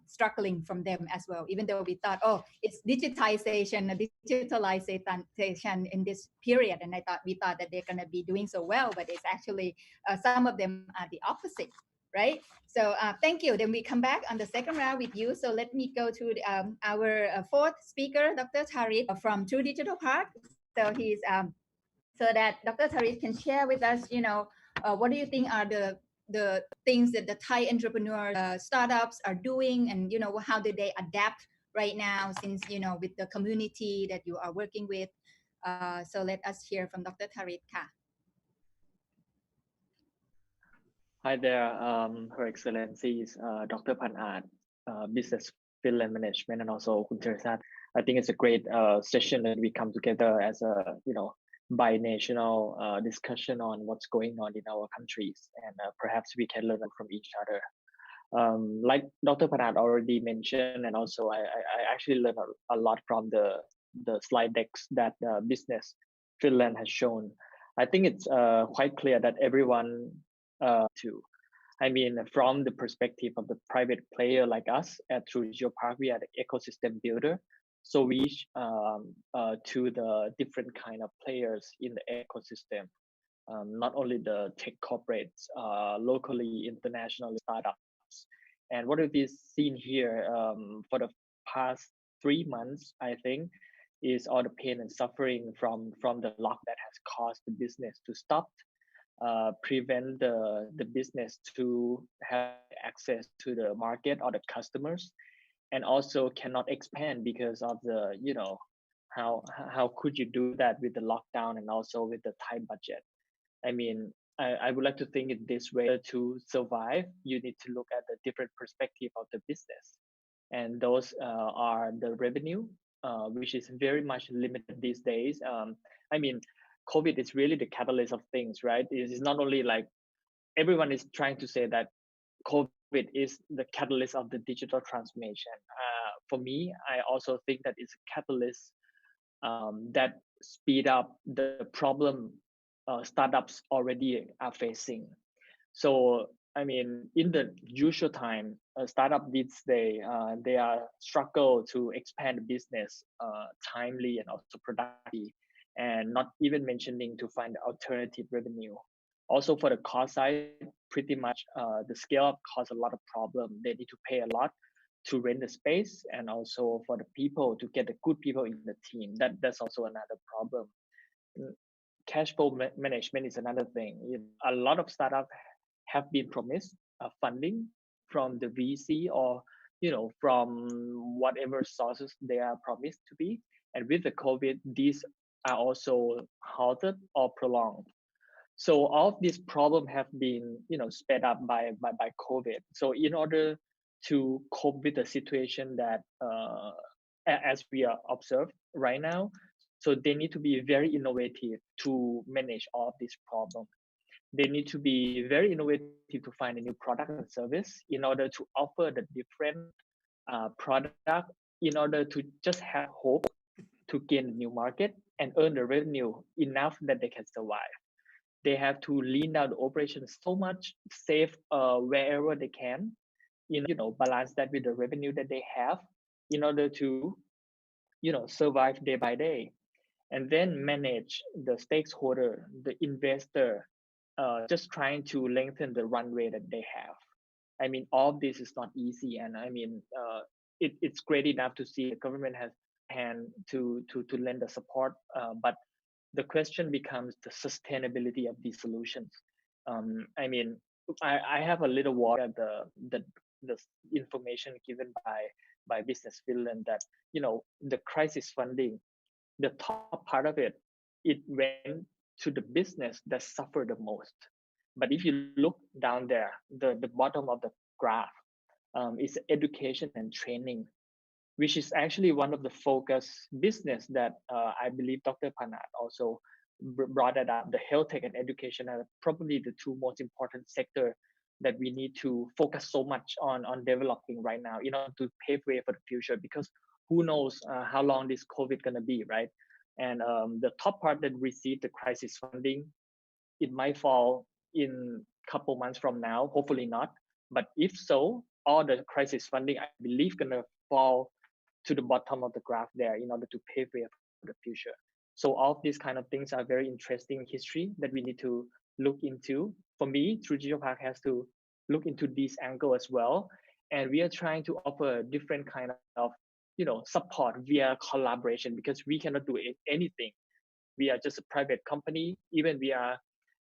struggling from them as well. Even though we thought, oh, it's digitalization in this period, and we thought that they're going to be doing so well, but it's actually some of them are the opposite, right? So thank you. Then we come back on the second round with you. So let me go to our fourth speaker, Dr. Tarit from True Digital Park. So he's so that Dr. Tarit can share with us, what do you think are the things that the Thai entrepreneur startups are doing, and how do they adapt right now, since with the community that you are working with. So let us hear from Dr. Tarit Ka. Hi there, Her Excellencies, Dr. Panat, Business Finland Management, and also Khun Teresat. I think it's a great session that we come together as a binational discussion on what's going on in our countries, and perhaps we can learn from each other. Like Dr. Panat already mentioned, and also I actually learned a lot from the slide decks that Business Finland has shown. I think it's quite clear that everyone I mean, from the perspective of the private player like us at True Geopark, we are the ecosystem builder. So we reach to the different kind of players in the ecosystem, not only the tech corporates, locally, international startups. And what we've seen here for the past 3 months, I think, is all the pain and suffering from the lock that has caused the business to stop, prevent the business to have access to the market or the customers, and also cannot expand because of the how could you do that with the lockdown and also with the tight budget. I mean, I would like to think it this way: to survive, you need to look at the different perspective of the business, and those are the revenue, which is very much limited these days. I mean, COVID is really the catalyst of things, right? It is not only like everyone is trying to say that COVID is the catalyst of the digital transformation. For me, I also think that it's a catalyst that speed up the problem startups already are facing. So, I mean, in the usual time, a startup these days, they are struggle to expand the business timely and also productively, and not even mentioning to find alternative revenue. Also for the cost side, pretty much the scale up cause a lot of problem. They need to pay a lot to rent the space, and also for the people to get the good people in the team. That's also another problem. Cash flow management is another thing. A lot of startups have been promised funding from the VC or from whatever sources they are promised to be, and with the COVID, these are also halted or prolonged. So all of these problems have been sped up by COVID. So in order to cope with the situation that as we are observed right now, so they need to be very innovative to manage all of these problems. They need to be very innovative to find a new product and service in order to offer the different product in order to just have hope to gain a new market and earn the revenue enough that they can survive. They have to lean down the operation so much, save wherever they can, balance that with the revenue that they have in order to, survive day by day, and then manage the stakeholder, the investor, just trying to lengthen the runway that they have. I mean, all this is not easy, and I mean, it's great enough to see the government has hand to lend the support, but the question becomes the sustainability of these solutions. I mean, I have a little walk at the information given by Business Finland that the crisis funding, the top part of it went to the business that suffered the most. But if you look down there, the bottom of the graph is education and training, which is actually one of the focus business that I believe Dr. Panat also brought that up. The health tech and education are probably the two most important sector that we need to focus so much on developing right now in order to pave way for the future, because who knows how long this COVID gonna be, right? And the top part that received the crisis funding, it might fall in a couple months from now, hopefully not. But if so, all the crisis funding, I believe, gonna fall to the bottom of the graph there in order to pave way for the future. So all of these kind of things are very interesting history that we need to look into. For me, True Geopark has to look into this angle as well. And we are trying to offer different kind of support via collaboration, because we cannot do anything. We are just a private company, even we are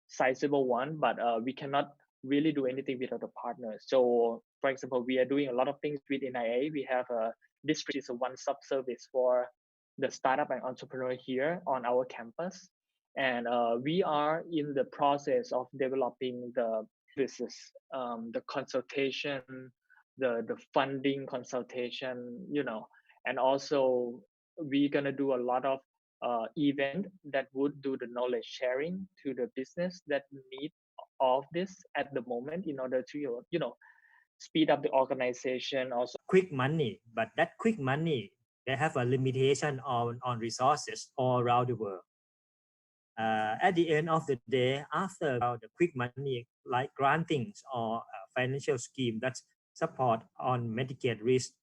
sizable one, but we cannot really do anything without a partner. So for example, we are doing a lot of things with NIA. We have a district is a one-stop service for the startup and entrepreneur here on our campus. And we are in the process of developing the services, the consultation, the funding consultation, and also we're gonna do a lot of event that would do the knowledge sharing to the business that need of this at the moment in order to speed up the organization. Also quick money, but that quick money, they have a limitation on resources all around the world. At the end of the day, after the quick money like grantings or financial scheme that support on mitigate risk,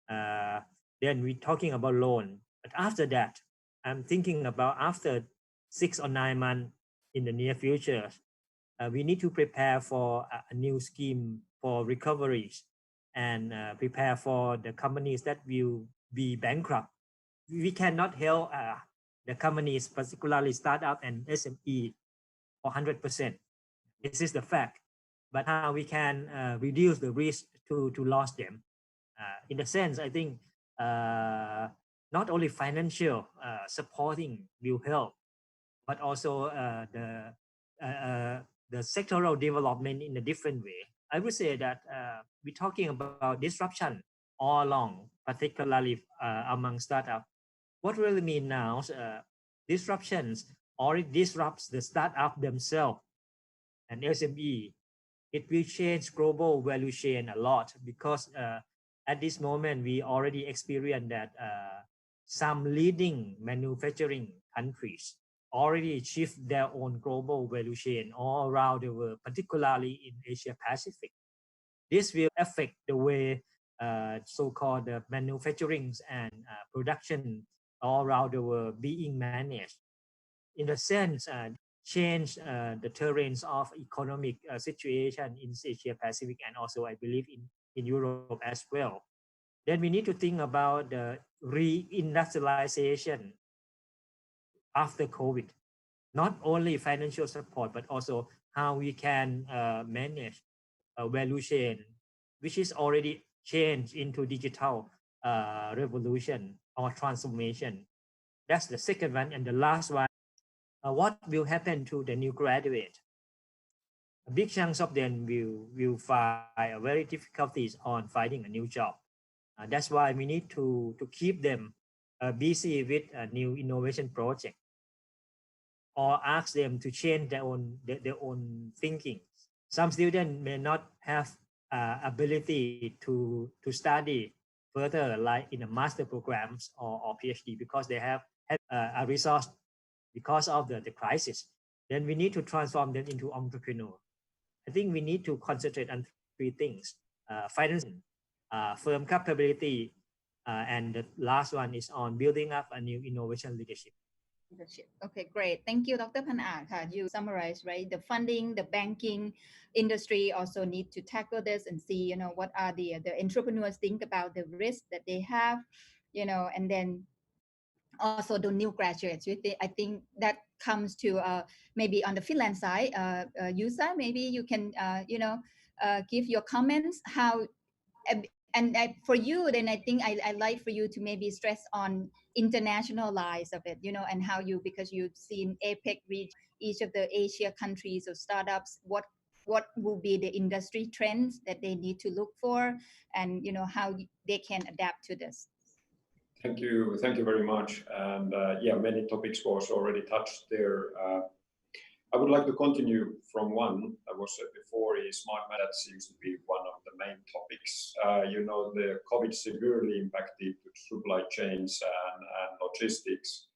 then we're talking about loan. But after that, I'm thinking about after 6 or 9 months in the near future, we need to prepare for a new scheme for recoveries and prepare for the companies that will be bankrupt. We cannot help the companies, particularly startup and SME, for 100%. This is the fact. But how we can reduce the risk to lose them. In a sense, I think not only financial supporting will help, but also the sectoral development in a different way. I would say that we're talking about disruption all along, particularly among startups. What really mean now, disruptions already disrupts the startup themselves and SME. It will change global value chain a lot because at this moment we already experience that some leading manufacturing countries already shift their own global value chain all around the world, particularly in Asia Pacific. This will affect the way so-called manufacturing and production all around the world being managed. In a sense, change the terrains of economic situation in Asia Pacific and also I believe in Europe as well. Then we need to think about the reindustrialization after COVID. Not only financial support, but also how we can manage a value chain, which is already changed into digital revolution or transformation. That's the second one. And the last one, what will happen to the new graduate? Big chunks of them will find very difficulties on finding a new job. That's why we need to keep them busy with a new innovation project or ask them to change their own thinking. Some students may not have ability to study further like in a master programs or PhD because they have had a resource because of the crisis. Then we need to transform them into entrepreneur. I think we need to concentrate on 3 things: financing, firm capability, and the last one is on building up a new innovation leadership. Okay, great. Thank you, Dr. Phan Ak. You summarized, right? The funding, the banking industry also need to tackle this and see, what are the entrepreneurs think about the risk that they have, and then also the new graduates. I think that comes to maybe on the Finland side, Yusa, maybe you can, give your comments how, and for you, then I think I like for you to maybe stress on internationalize of it, and how you, because you've seen APEC reach each of the Asia countries or startups, what will be the industry trends that they need to look for, and how they can adapt to this. Thank you very much. And many topics was already touched there. I would like to continue from one that was said before. Smart man, that seems to be one of the main topics. The COVID severely impacted the supply chains and logistics.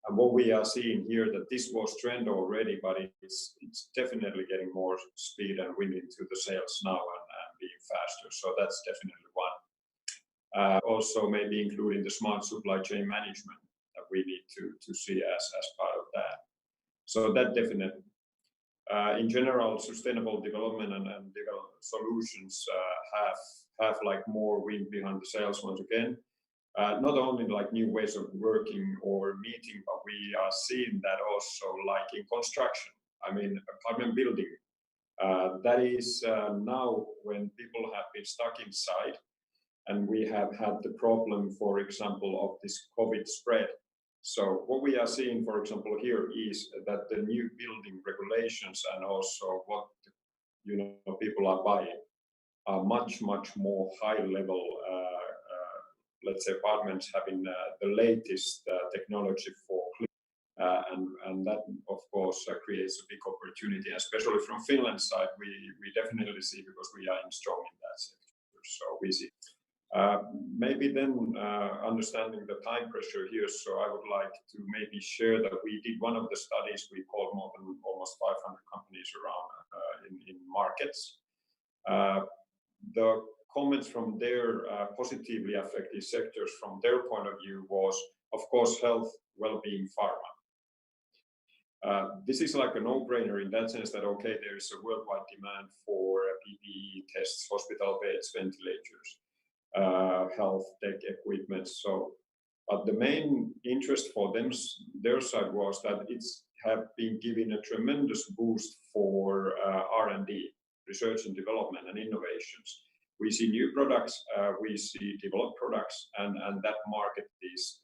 And what we are seeing here that this was trend already, but it's definitely getting more speed and wind into the sales now and being faster. So that's definitely one. Also maybe including the smart supply chain management that we need to see as part of that. So that definitely. In general, sustainable development and solutions have like more wind behind the sails once again. Not only like new ways of working or meeting, but we are seeing that also like in construction. I mean, apartment building. That is now when people have been stuck inside, and we have had the problem, for example, of this COVID spread. So what we are seeing, for example, here is that the new building regulations and also what people are buying are much more high level, let's say, apartments having the latest technology for and that of course creates a big opportunity, especially from Finland side. We definitely see, because we are strong in that sector, so we see. Maybe then understanding the time pressure here, so I would like to maybe share that we did one of the studies. We called more than almost 500 companies around in markets. The comments from their positively affected sectors from their point of view was, of course, health, well-being, pharma. This is like a no-brainer in that sense that, okay, there is a worldwide demand for PPE tests, hospital beds, ventilators, health tech equipment. So, but the main interest for them, their side, was that it's have been given a tremendous boost for R&D, research and development, and innovations. We see new products, we see developed products, and that market is,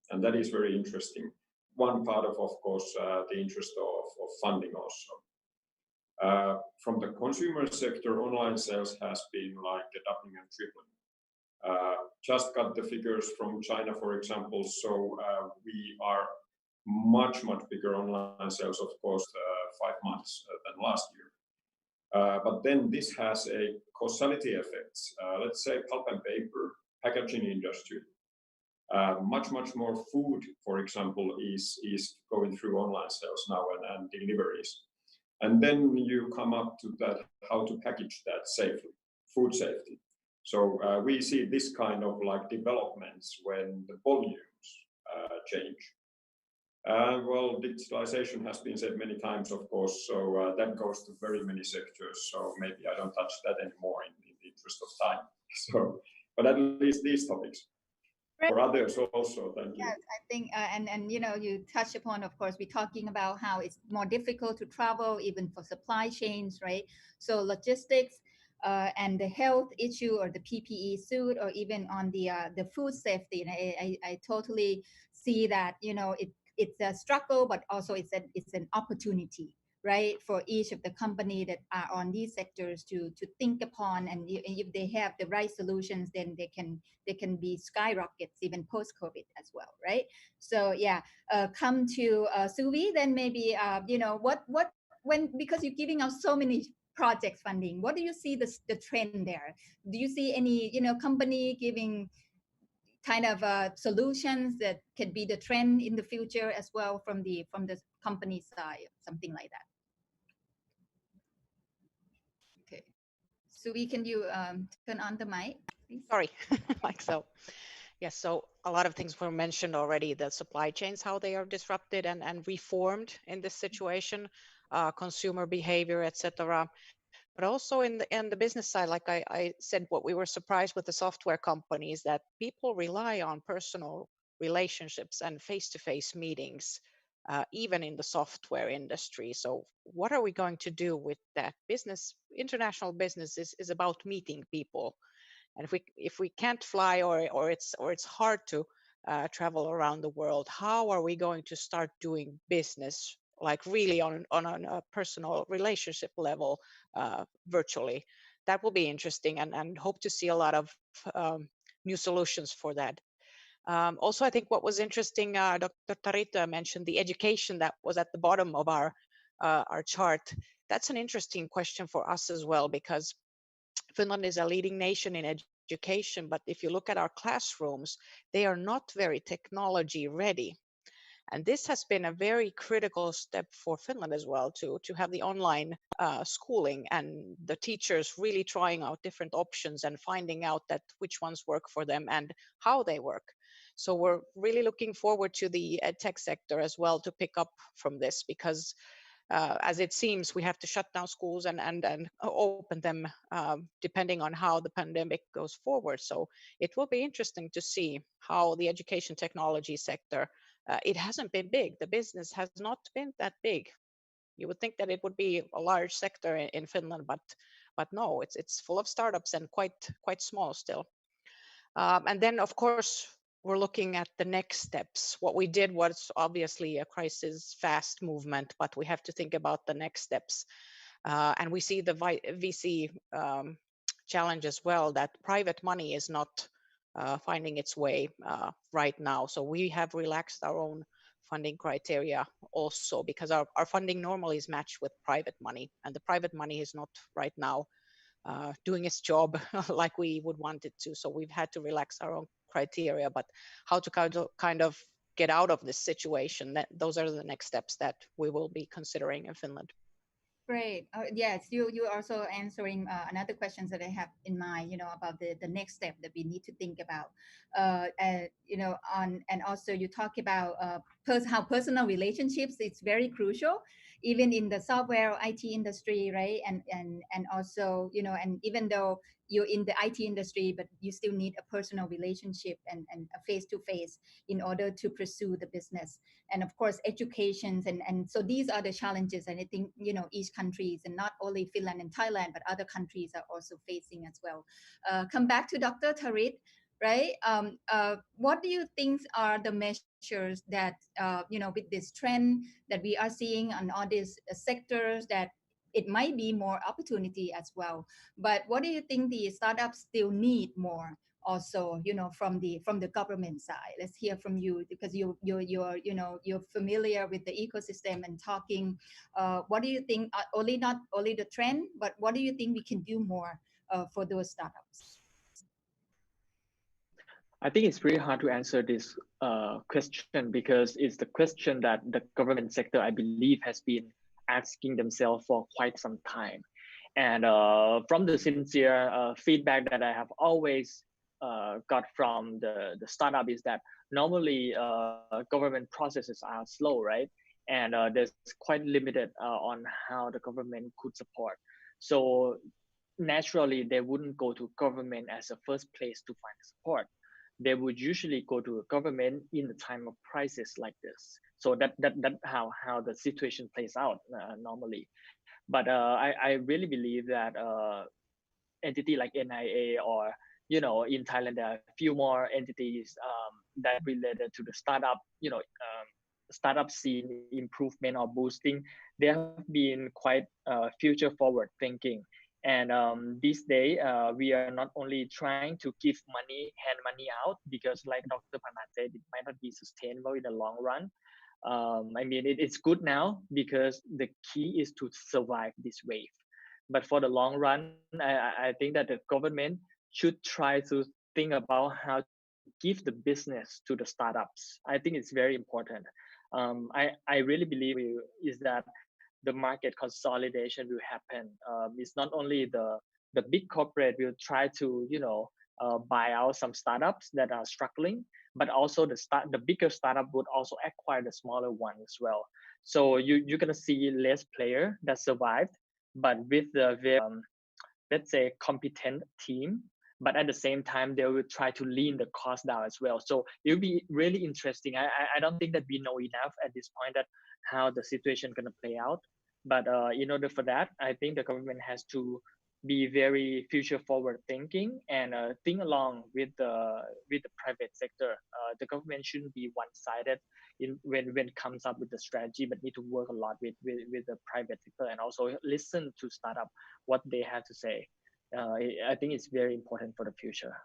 and that is very interesting. One part of course, the interest of funding also. From the consumer sector, online sales has been like doubling and tripling. Just got the figures from China, for example. So we are much bigger online sales, of course, 5 months than last year. But then this has a causality effects. Let's say pulp and paper, packaging industry. Much more food, for example, is going through online sales now and deliveries. And then you come up to that, how to package that safely, food safety. So we see this kind of like developments when the volumes change. Well, digitalization has been said many times, of course, so that goes to very many sectors. So maybe I don't touch that anymore in the interest of time. So, but at least these topics. For others also, thank you. Yes, I think, and you touch upon, of course, we're talking about how it's more difficult to travel, even for supply chains, right? So logistics and the health issue, or the PPE suit, or even on the food safety. And I totally see that, it's a struggle, but also it's an opportunity, right, for each of the company that are on these sectors to think upon, and if they have the right solutions, then they can be skyrockets even post-COVID as well, right? So yeah, come to Suvi, then maybe because you're giving out so many project funding, what do you see the trend there? Do you see any company giving kind of solutions that could be the trend in the future as well from the company side, something like that? Okay, Suvi, can you turn on the mic, please? Sorry, like so. Yes, so a lot of things were mentioned already, the supply chains, how they are disrupted and reformed in this situation, consumer behavior, etc. But also in the business side, like I said, what we were surprised with the software companies, that people rely on personal relationships and face-to-face meetings, even in the software industry. So what are we going to do with that? Business, international business is about meeting people. And if we can't fly, or it's hard to travel around the world, how are we going to start doing business, like really on a personal relationship level, virtually? That will be interesting, and hope to see a lot of new solutions for that. Also, I think what was interesting, Dr. Tarita mentioned the education that was at the bottom of our chart. That's an interesting question for us as well, because Finland is a leading nation in education, but if you look at our classrooms, they are not very technology ready. And this has been a very critical step for Finland as well, to have the online schooling, and the teachers really trying out different options and finding out that which ones work for them and how they work. So we're really looking forward to the edtech sector as well to pick up from this, because as it seems, we have to shut down schools and open them depending on how the pandemic goes forward. So it will be interesting to see how the education technology sector, it hasn't been big. The business has not been that big. You would think that it would be a large sector in Finland, but no, it's full of startups and quite small still. And then, of course, we're looking at the next steps. What we did was obviously a crisis fast movement, but we have to think about the next steps. And we see the VC challenge as well, that private money is not finding its way right now. So we have relaxed our own funding criteria also, because our funding normally is matched with private money, and the private money is not right now doing its job like we would want it to. So we've had to relax our own criteria, but how to kind of get out of this situation, those are the next steps that we will be considering in Finland. Great. Yes, you also answering another questions that I have in mind, about the next step that we need to think about. And also you talk about how personal relationships is very crucial, even in the software or IT industry, right? And also, and even though you're in the IT industry, but you still need a personal relationship and a face-to-face in order to pursue the business. And of course educations, and so these are the challenges, and I think each countries, and not only Finland and Thailand but other countries are also facing as well. Come back to Dr. Tharit, right? What do you think are the measures that with this trend that we are seeing on all these sectors, that it might be more opportunity as well, but what do you think the startups still need more also, from the government side? Let's hear from you, because you're familiar with the ecosystem and talking. What do you think, not only the trend, but what do you think we can do more for those startups? I think it's really hard to answer this question, because it's the question that the government sector, I believe, has been asking themselves for quite some time. And from the sincere feedback that I have always got from the startup is that normally government processes are slow, right? And there's quite limited on how the government could support. So naturally, they wouldn't go to government as a first place to find support. They would usually go to a government in the time of crisis like this. So that how the situation plays out normally. But I really believe that entity like NIA, or in Thailand there are a few more entities that related to the startup, startup scene improvement or boosting. They have been quite future forward thinking. And this day, we are not only trying to give hand money out, because like Dr. Panat said, it might not be sustainable in the long run. I mean, it's good now because the key is to survive this wave. But for the long run, I think that the government should try to think about how to give the business to the startups. I think it's very important. I really believe is that the market consolidation will happen. It's not only the big corporate will try to buy out some startups that are struggling, but also the bigger startup would also acquire the smaller one as well. So you're gonna see less player that survived, but with the very let's say competent team. But at the same time, they will try to lean the cost down as well. So it'll be really interesting. I don't think that we know enough at this point that how the situation gonna play out. But in order for that, I think the government has to be very future forward thinking and think along with the private sector. The government shouldn't be one sided when it comes up with the strategy, but need to work a lot with the private sector and also listen to startup what they have to say. I think it's very important for the future.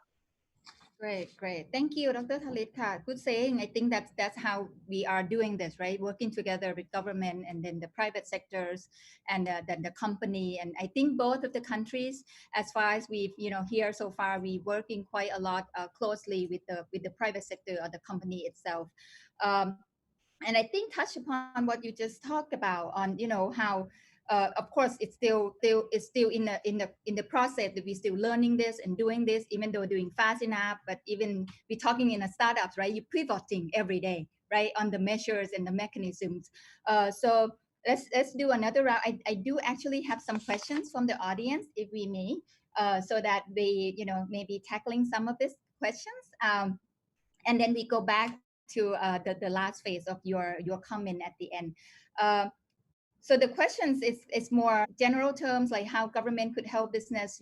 Great. Thank you, Dr. Thalit. Good saying. I think that's how we are doing this, right? Working together with government and then the private sectors and then the company. And I think both of the countries, as far as we've here so far, we working quite a lot closely with the private sector or the company itself. And I think touch upon what you just talked about on how. Of course, it's still in the process that we're still learning this and doing this, even though doing fast enough. But even we're talking in a startups, right? You're pivoting every day, right, on the measures and the mechanisms. So let's do another round. I do actually have some questions from the audience, if we may, so that they maybe tackling some of these questions, and then we go back to the last phase of your comment at the end. So the questions is more general terms, like how government could help business,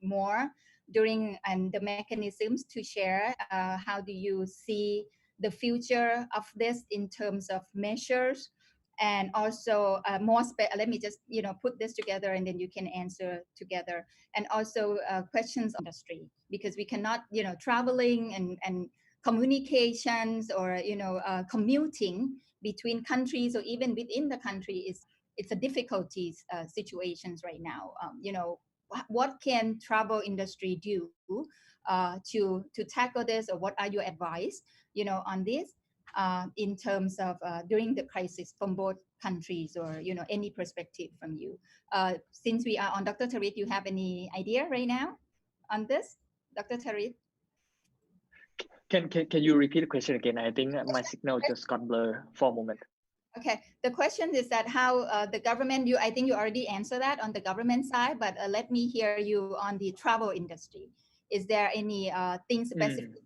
more during, and the mechanisms to share. How do you see the future of this in terms of measures? and also let me just put this together and then you can answer together. And also questions on industry, because we cannot traveling and communications or commuting between countries or even within the country it's a difficulties situations right now. What can travel industry do to tackle this, or what are your advice on this in terms of during the crisis from both countries, or any perspective from you? Since we are on Dr. Tarit, you have any idea right now on this, Dr. Tarit? Can you repeat the question again? I think my signal just got blurred for a moment. Okay, the question is that how the government, I think you already answered that on the government side, but let me hear you on the travel industry. Is there any things specific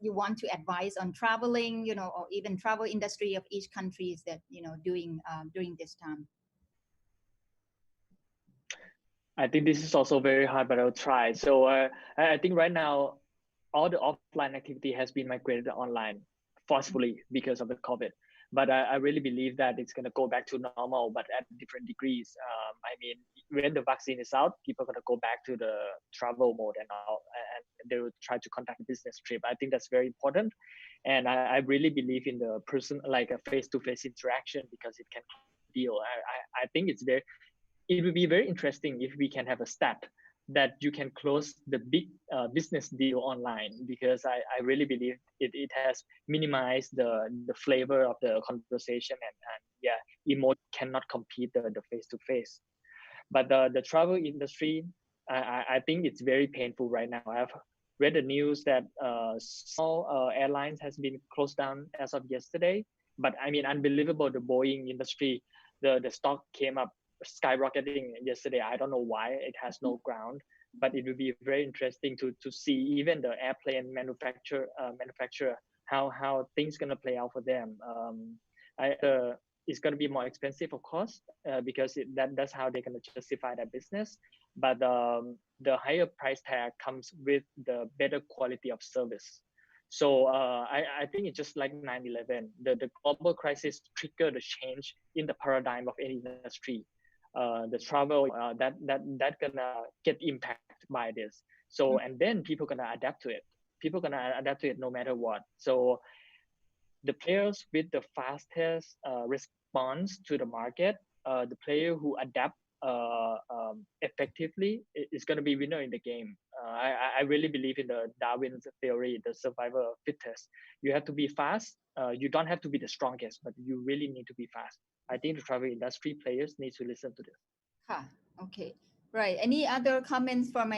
you want to advise on traveling, or even travel industry of each country is that, doing during this time? I think this is also very hard, but I'll try. So I think right now, all the offline activity has been migrated online forcefully because of the COVID. But I really believe that it's going to go back to normal, but at different degrees. I mean, when the vaccine is out, people are going to go back to the travel mode and all, and they will try to conduct a business trip. I think that's very important. And I really believe in the person, like a face-to-face interaction, because it can deal. I think it would be very interesting if we can have a stat that you can close the big business deal online, because I really believe it has minimized the flavor of the conversation, and yeah, emotion cannot compete the face-to-face. But the travel industry, I think it's very painful right now. I've read the news that small airlines has been closed down as of yesterday. But I mean, unbelievable, the Boeing industry, the stock came up skyrocketing yesterday. I don't know why. It has no ground, but it would be very interesting to see even the airplane manufacturer how things gonna play out for them. It's gonna be more expensive, of course, because that's how they're gonna justify their business. But the higher price tag comes with the better quality of service. So I think it's just like 9/11. The global crisis triggered a change in the paradigm of any industry. The travel that gonna get impacted by this. So and then people gonna adapt to it. People gonna adapt to it no matter what. So the players with the fastest response to the market, the player who adapt effectively is gonna be winner in the game. I really believe in the Darwin's theory, the survivor of fittest. You have to be fast. You don't have to be the strongest, but you really need to be fast. I think the travel industry players need to listen to this. Okay, right. Any other comments from,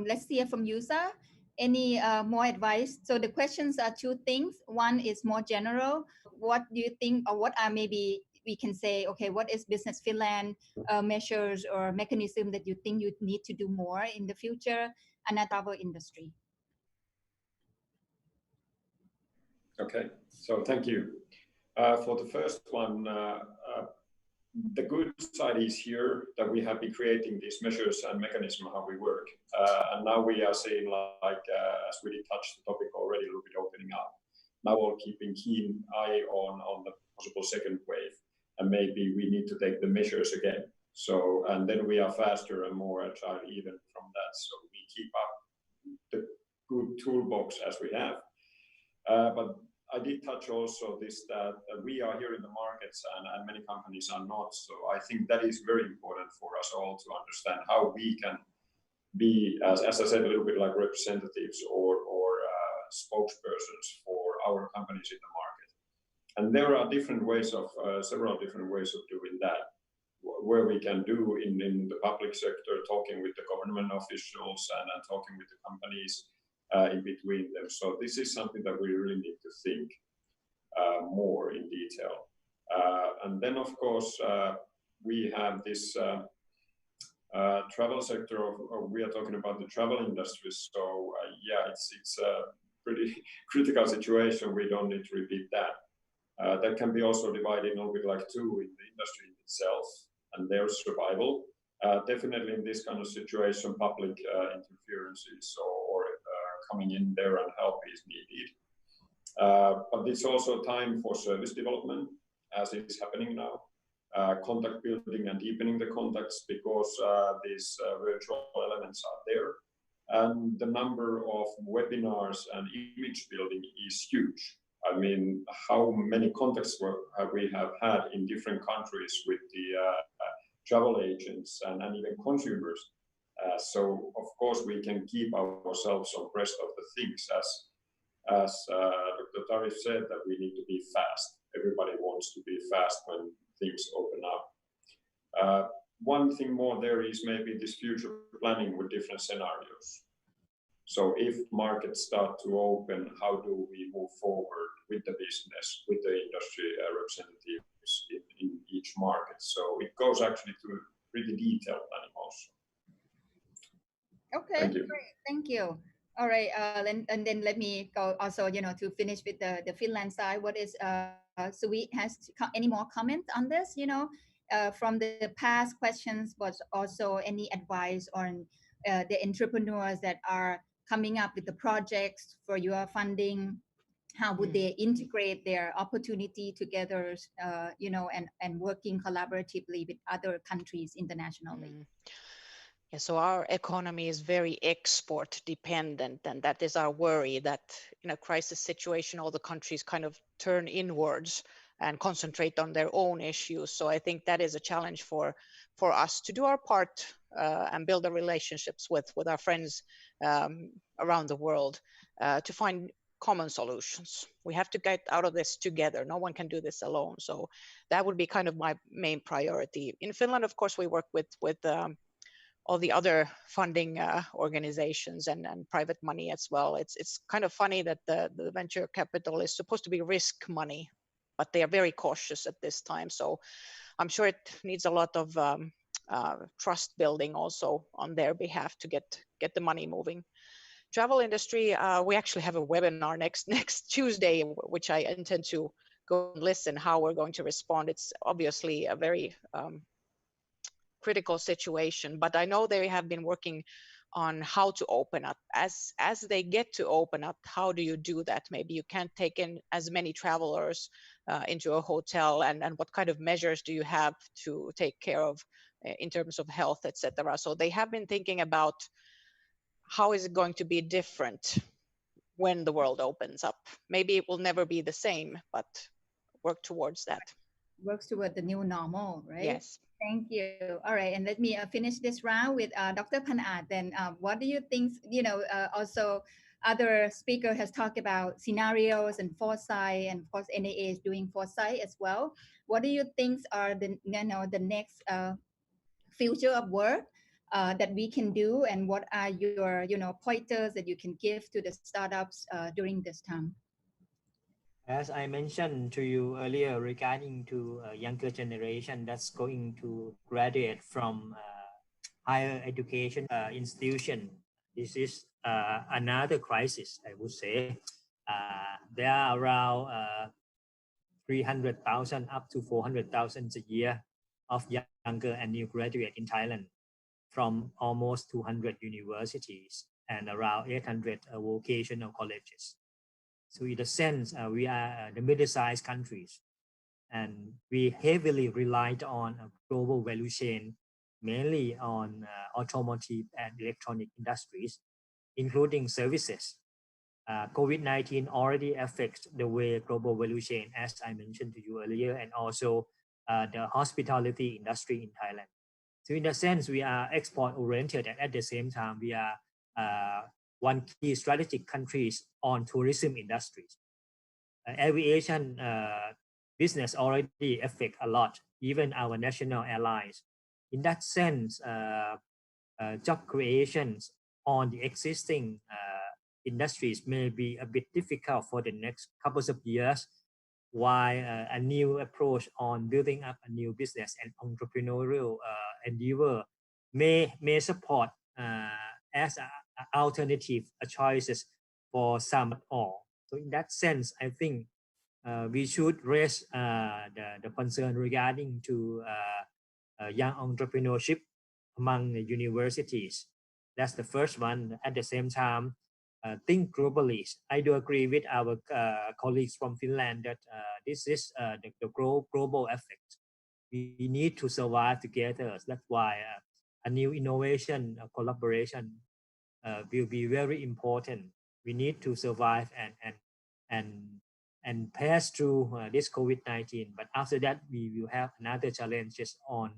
let's hear from Yusa. Any more advice? So the questions are two things. One is more general. What do you think, or what are maybe we can say, okay, what is Business Finland measures or mechanism that you think you need to do more in the future and a travel industry? Okay, so thank you. For the first one, the good side is here that we have been creating these measures and mechanism how we work. And now we are seeing, like, as we did touch the topic already, a little bit opening up. Now we're keeping keen eye on the possible second wave. And maybe we need to take the measures again. So, and then we are faster and more agile even from that. So we keep up the good toolbox as we have. But I did touch also this, that we are here in the markets and many companies are not. So I think that is very important for us all to understand how we can be, as I said, a little bit like representatives or spokespersons for our companies in the market. And there are different ways of, several different ways of doing that, where we can do in the public sector, talking with the government officials and talking with the companies in between them. So this is something that we really need to think more in detail. And then, of course, we have this travel sector. We are talking about the travel industry. So yeah, it's a pretty critical situation. We don't need to repeat that. That can be also divided a little bit like two in the industry itself and their survival. Definitely in this kind of situation, public interferences or coming in there and help is needed. But it's also time for service development, as it's happening now. contact building and deepening the contacts, because these virtual elements are there. And the number of webinars and image building is huge. I mean, how many contacts we have had in different countries with the travel agents and even consumers. So of course we can keep ourselves abreast of the things, as Dr. Tarif said, that we need to be fast. Everybody wants to be fast when things open up. One thing more there is maybe this future planning with different scenarios. So if markets start to open, how do we move forward with the business, with the industry representatives in each market? So it goes actually to pretty detailed planning also. Okay, great. Thank you. All right, and then let me go also, to finish with the Finland side. What is Sweet has any more comments on this? From the past questions, but also any advice on the entrepreneurs that are coming up with the projects for your funding? How would they integrate their opportunity together, and working collaboratively with other countries internationally? Yeah, so our economy is very export dependent, and that is our worry, that in a crisis situation, all the countries kind of turn inwards and concentrate on their own issues. So I think that is a challenge for us to do our part and build the relationships with our friends around the world to find common solutions. We have to get out of this together. No one can do this alone. So that would be kind of my main priority. In Finland, of course, we work with all the other funding organizations and private money as well. It's kind of funny that the venture capital is supposed to be risk money, but they are very cautious at this time. So I'm sure it needs a lot of trust building also on their behalf to get the money moving. Travel industry, we actually have a webinar next Tuesday, which I intend to go and listen how we're going to respond. It's obviously a very critical situation, but I know they have been working on how to open up. As they get to open up, how do you do that? Maybe you can't take in as many travelers into a hotel, and what kind of measures do you have to take care of in terms of health, etc. So they have been thinking about how is it going to be different when the world opens up. Maybe it will never be the same, but work towards that. Works toward the new normal, right? Yes. Thank you. All right, and let me finish this round with Dr. Panat. Then, what do you think? Also, other speaker has talked about scenarios and foresight, and of course, NIA is doing foresight as well. What do you think are the next future of work that we can do, and what are your pointers that you can give to the startups during this time? As I mentioned to you earlier regarding to younger generation that's going to graduate from higher education institution, this is another crisis, I would say. There are around 300,000 up to 400,000 a year of younger and new graduate in Thailand from almost 200 universities and around 800 vocational colleges. So in a sense, we are the middle-sized countries, and we heavily relied on a global value chain, mainly on automotive and electronic industries, including services. COVID-19 already affects the way global value chain, as I mentioned to you earlier, and also the hospitality industry in Thailand. So in a sense, we are export-oriented, and at the same time, we are one key strategic countries on tourism industries. Aviation business already affect a lot, even our national airlines. In that sense, job creations on the existing industries may be a bit difficult for the next couple of years, while a new approach on building up a new business and entrepreneurial endeavor may support as an alternative choices for some or all. So in that sense, I think we should raise the concern regarding to young entrepreneurship among the universities. That's the first one. At the same time, think globally. I do agree with our colleagues from Finland that this is the global effect. we need to survive together. That's why a new innovation, collaboration will be very important. We need to survive and pass through this COVID-19. But after that, we will have another challenges on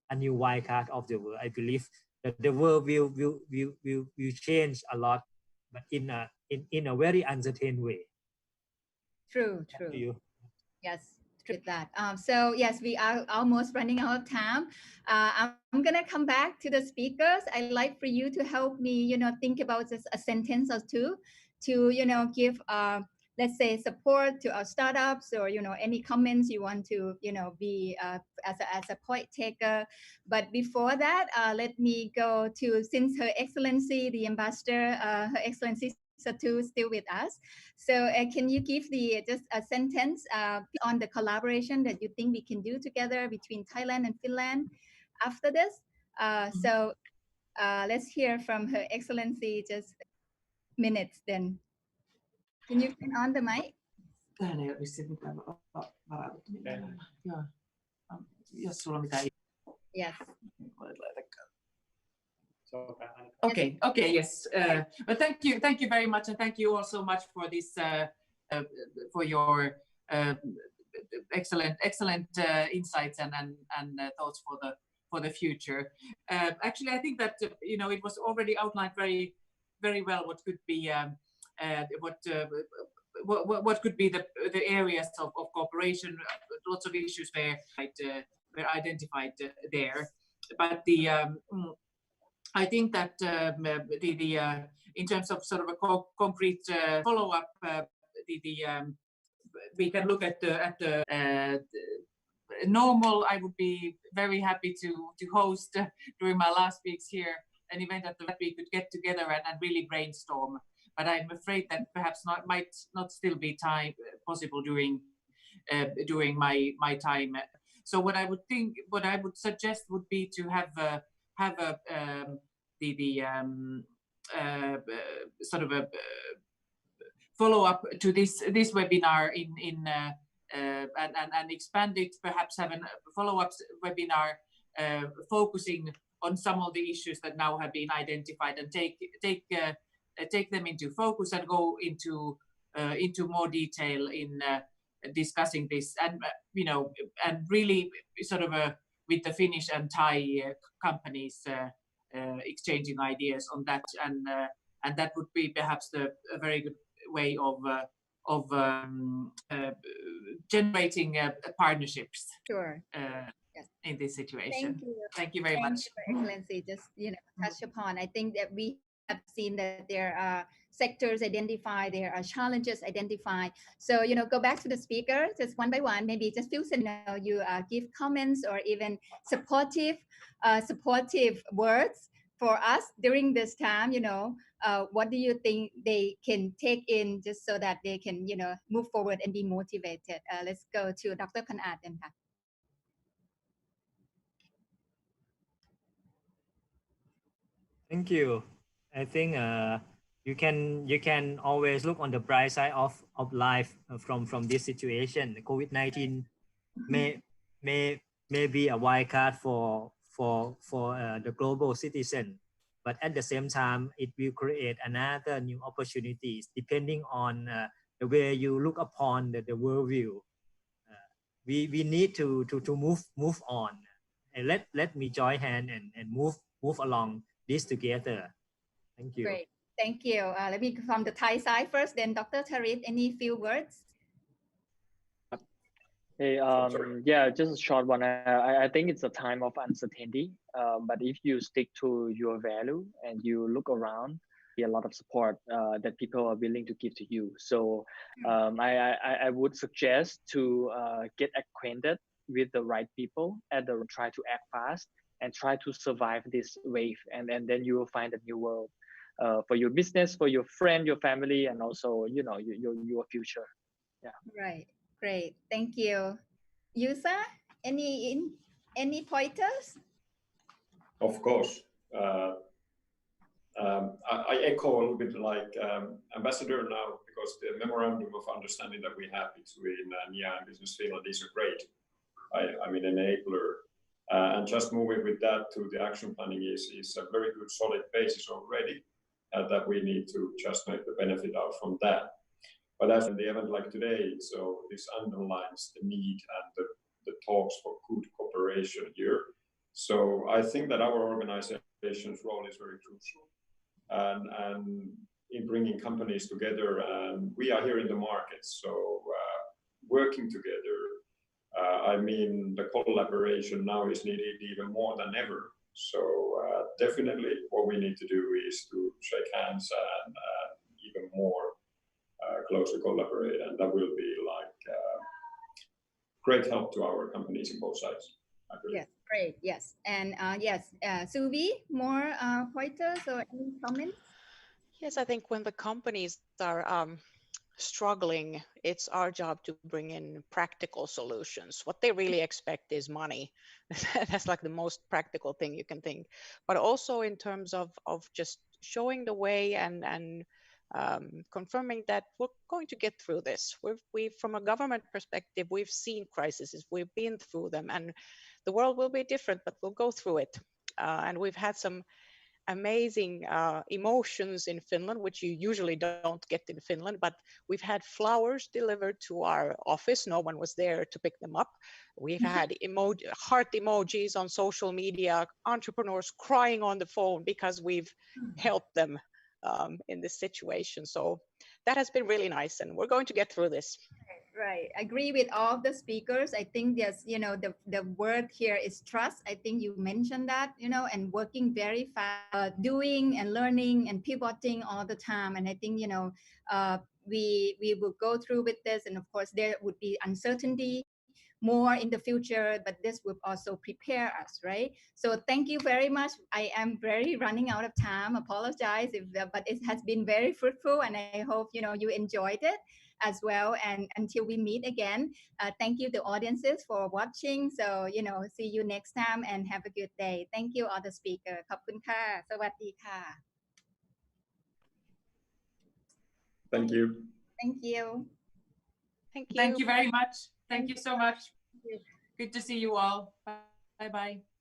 a new wildcard of the world. I believe that the world will change a lot, but in a very uncertain way. True. Yes, true with that. So yes, we are almost running out of time. I'm gonna come back to the speakers. I'd like for you to help me, think about just a sentence or two to, give, let's say, support to our startups, or any comments you want to, be as a point taker. But before that, let me go to, since Her Excellency the Ambassador, Her Excellency Satu, still with us. So can you give just a sentence on the collaboration that you think we can do together between Thailand and Finland after this? So let's hear from Her Excellency just minutes then. Can you turn on the mic? Tähän ei ole vissiin mitään varauduttu. Joo. Jos sulla on mitään. Yes. Okay, yes. But thank you very much, and thank you all so much for this, for your excellent insights and thoughts for the future. Actually, I think that it was already outlined very well what could be what could be the areas of cooperation. Lots of issues were identified there, but I think that in terms of sort of a concrete follow-up, we can look at the normal. I would be very happy to host during my last weeks here an event that we could get together and really brainstorm. But I'm afraid that perhaps might not still be possible during my time. So what I would suggest would be to have a sort of a follow up to this webinar and expand it. Perhaps have a follow-up webinar focusing on some of the issues that now have been identified, and take them into focus and go into more detail in discussing this, and and really sort of with the Finnish and Thai companies exchanging ideas on that, and that would be perhaps a very good way of generating partnerships. Sure. Yes. In this situation. Thank you. Thank you very much. Thank you, Excellency. Just touch upon. I think that we have seen that there are sectors identified, there are challenges identified. So go back to the speaker just one by one. Maybe just few you give comments or even supportive words for us during this time. What do you think they can take in just so that they can move forward and be motivated? Let's go to Dr. Panat then. Thank you. I think you can always look on the bright side of life from this situation. COVID-19 may be a wild card for the global citizen, but at the same time it will create another new opportunities depending on the way you look upon the worldview. We need to move on, and let me join hand and move along this together. Thank you. Great. Thank you. Let me from the Thai side first, then Dr. Tharit, any few words? Hey, yeah, just a short one. I think it's a time of uncertainty, but if you stick to your value and you look around, a lot of support that people are willing to give to you. So I would suggest to get acquainted with the right people and try to act fast and try to survive this wave, and then you will find a new world for your business, for your friend, your family, and also your future. Yeah. Right. Great. Thank you. Yusa, any pointers? Of course. I echo a little bit like Ambassador now, because the memorandum of understanding that we have between NIA and Business Finland is great. enabler. And just moving with that to the action planning is a very good solid basis already that we need to just make the benefit out from that. But as in the event like today, so this underlines the need and the talks for good cooperation here. So I think that our organization's role is very crucial and in bringing companies together, and we are here in the market, so working together. The collaboration now is needed even more than ever. So definitely what we need to do is to shake hands and even more closely collaborate, and that will be like great help to our companies in both sides. Yes, great. Yes, and yes, Suvi, more pointers or any comments? Yes, I think when the companies are struggling, it's our job to bring in practical solutions. What they really expect is money. That's like the most practical thing you can think. But also in terms of just showing the way and confirming that we're going to get through this. We've from a government perspective, we've seen crises, we've been through them, and the world will be different, but we'll go through it. And we've had some amazing emotions in Finland, which you usually don't get in Finland, but we've had flowers delivered to our office. No one was there to pick them up. We've had heart emojis on social media, entrepreneurs crying on the phone because we've helped them in this situation. So that has been really nice, and we're going to get through this. Right. I agree with all the speakers. I think there's, the word here is trust. I think you mentioned that, and working very fast, doing and learning and pivoting all the time. And I think, we will go through with this. And of course, there would be uncertainty more in the future, but this will also prepare us, right? So thank you very much. I am very running out of time. Apologize but it has been very fruitful, and I hope, you enjoyed it as well. And until we meet again, thank you the audiences for watching. So, see you next time and have a good day. Thank you all the speakers. ขอบคุณค่ะ สวัสดีค่ะ Thank you. Thank you. Thank you. Thank you very much. Thank you so much. Good to see you all. Bye bye.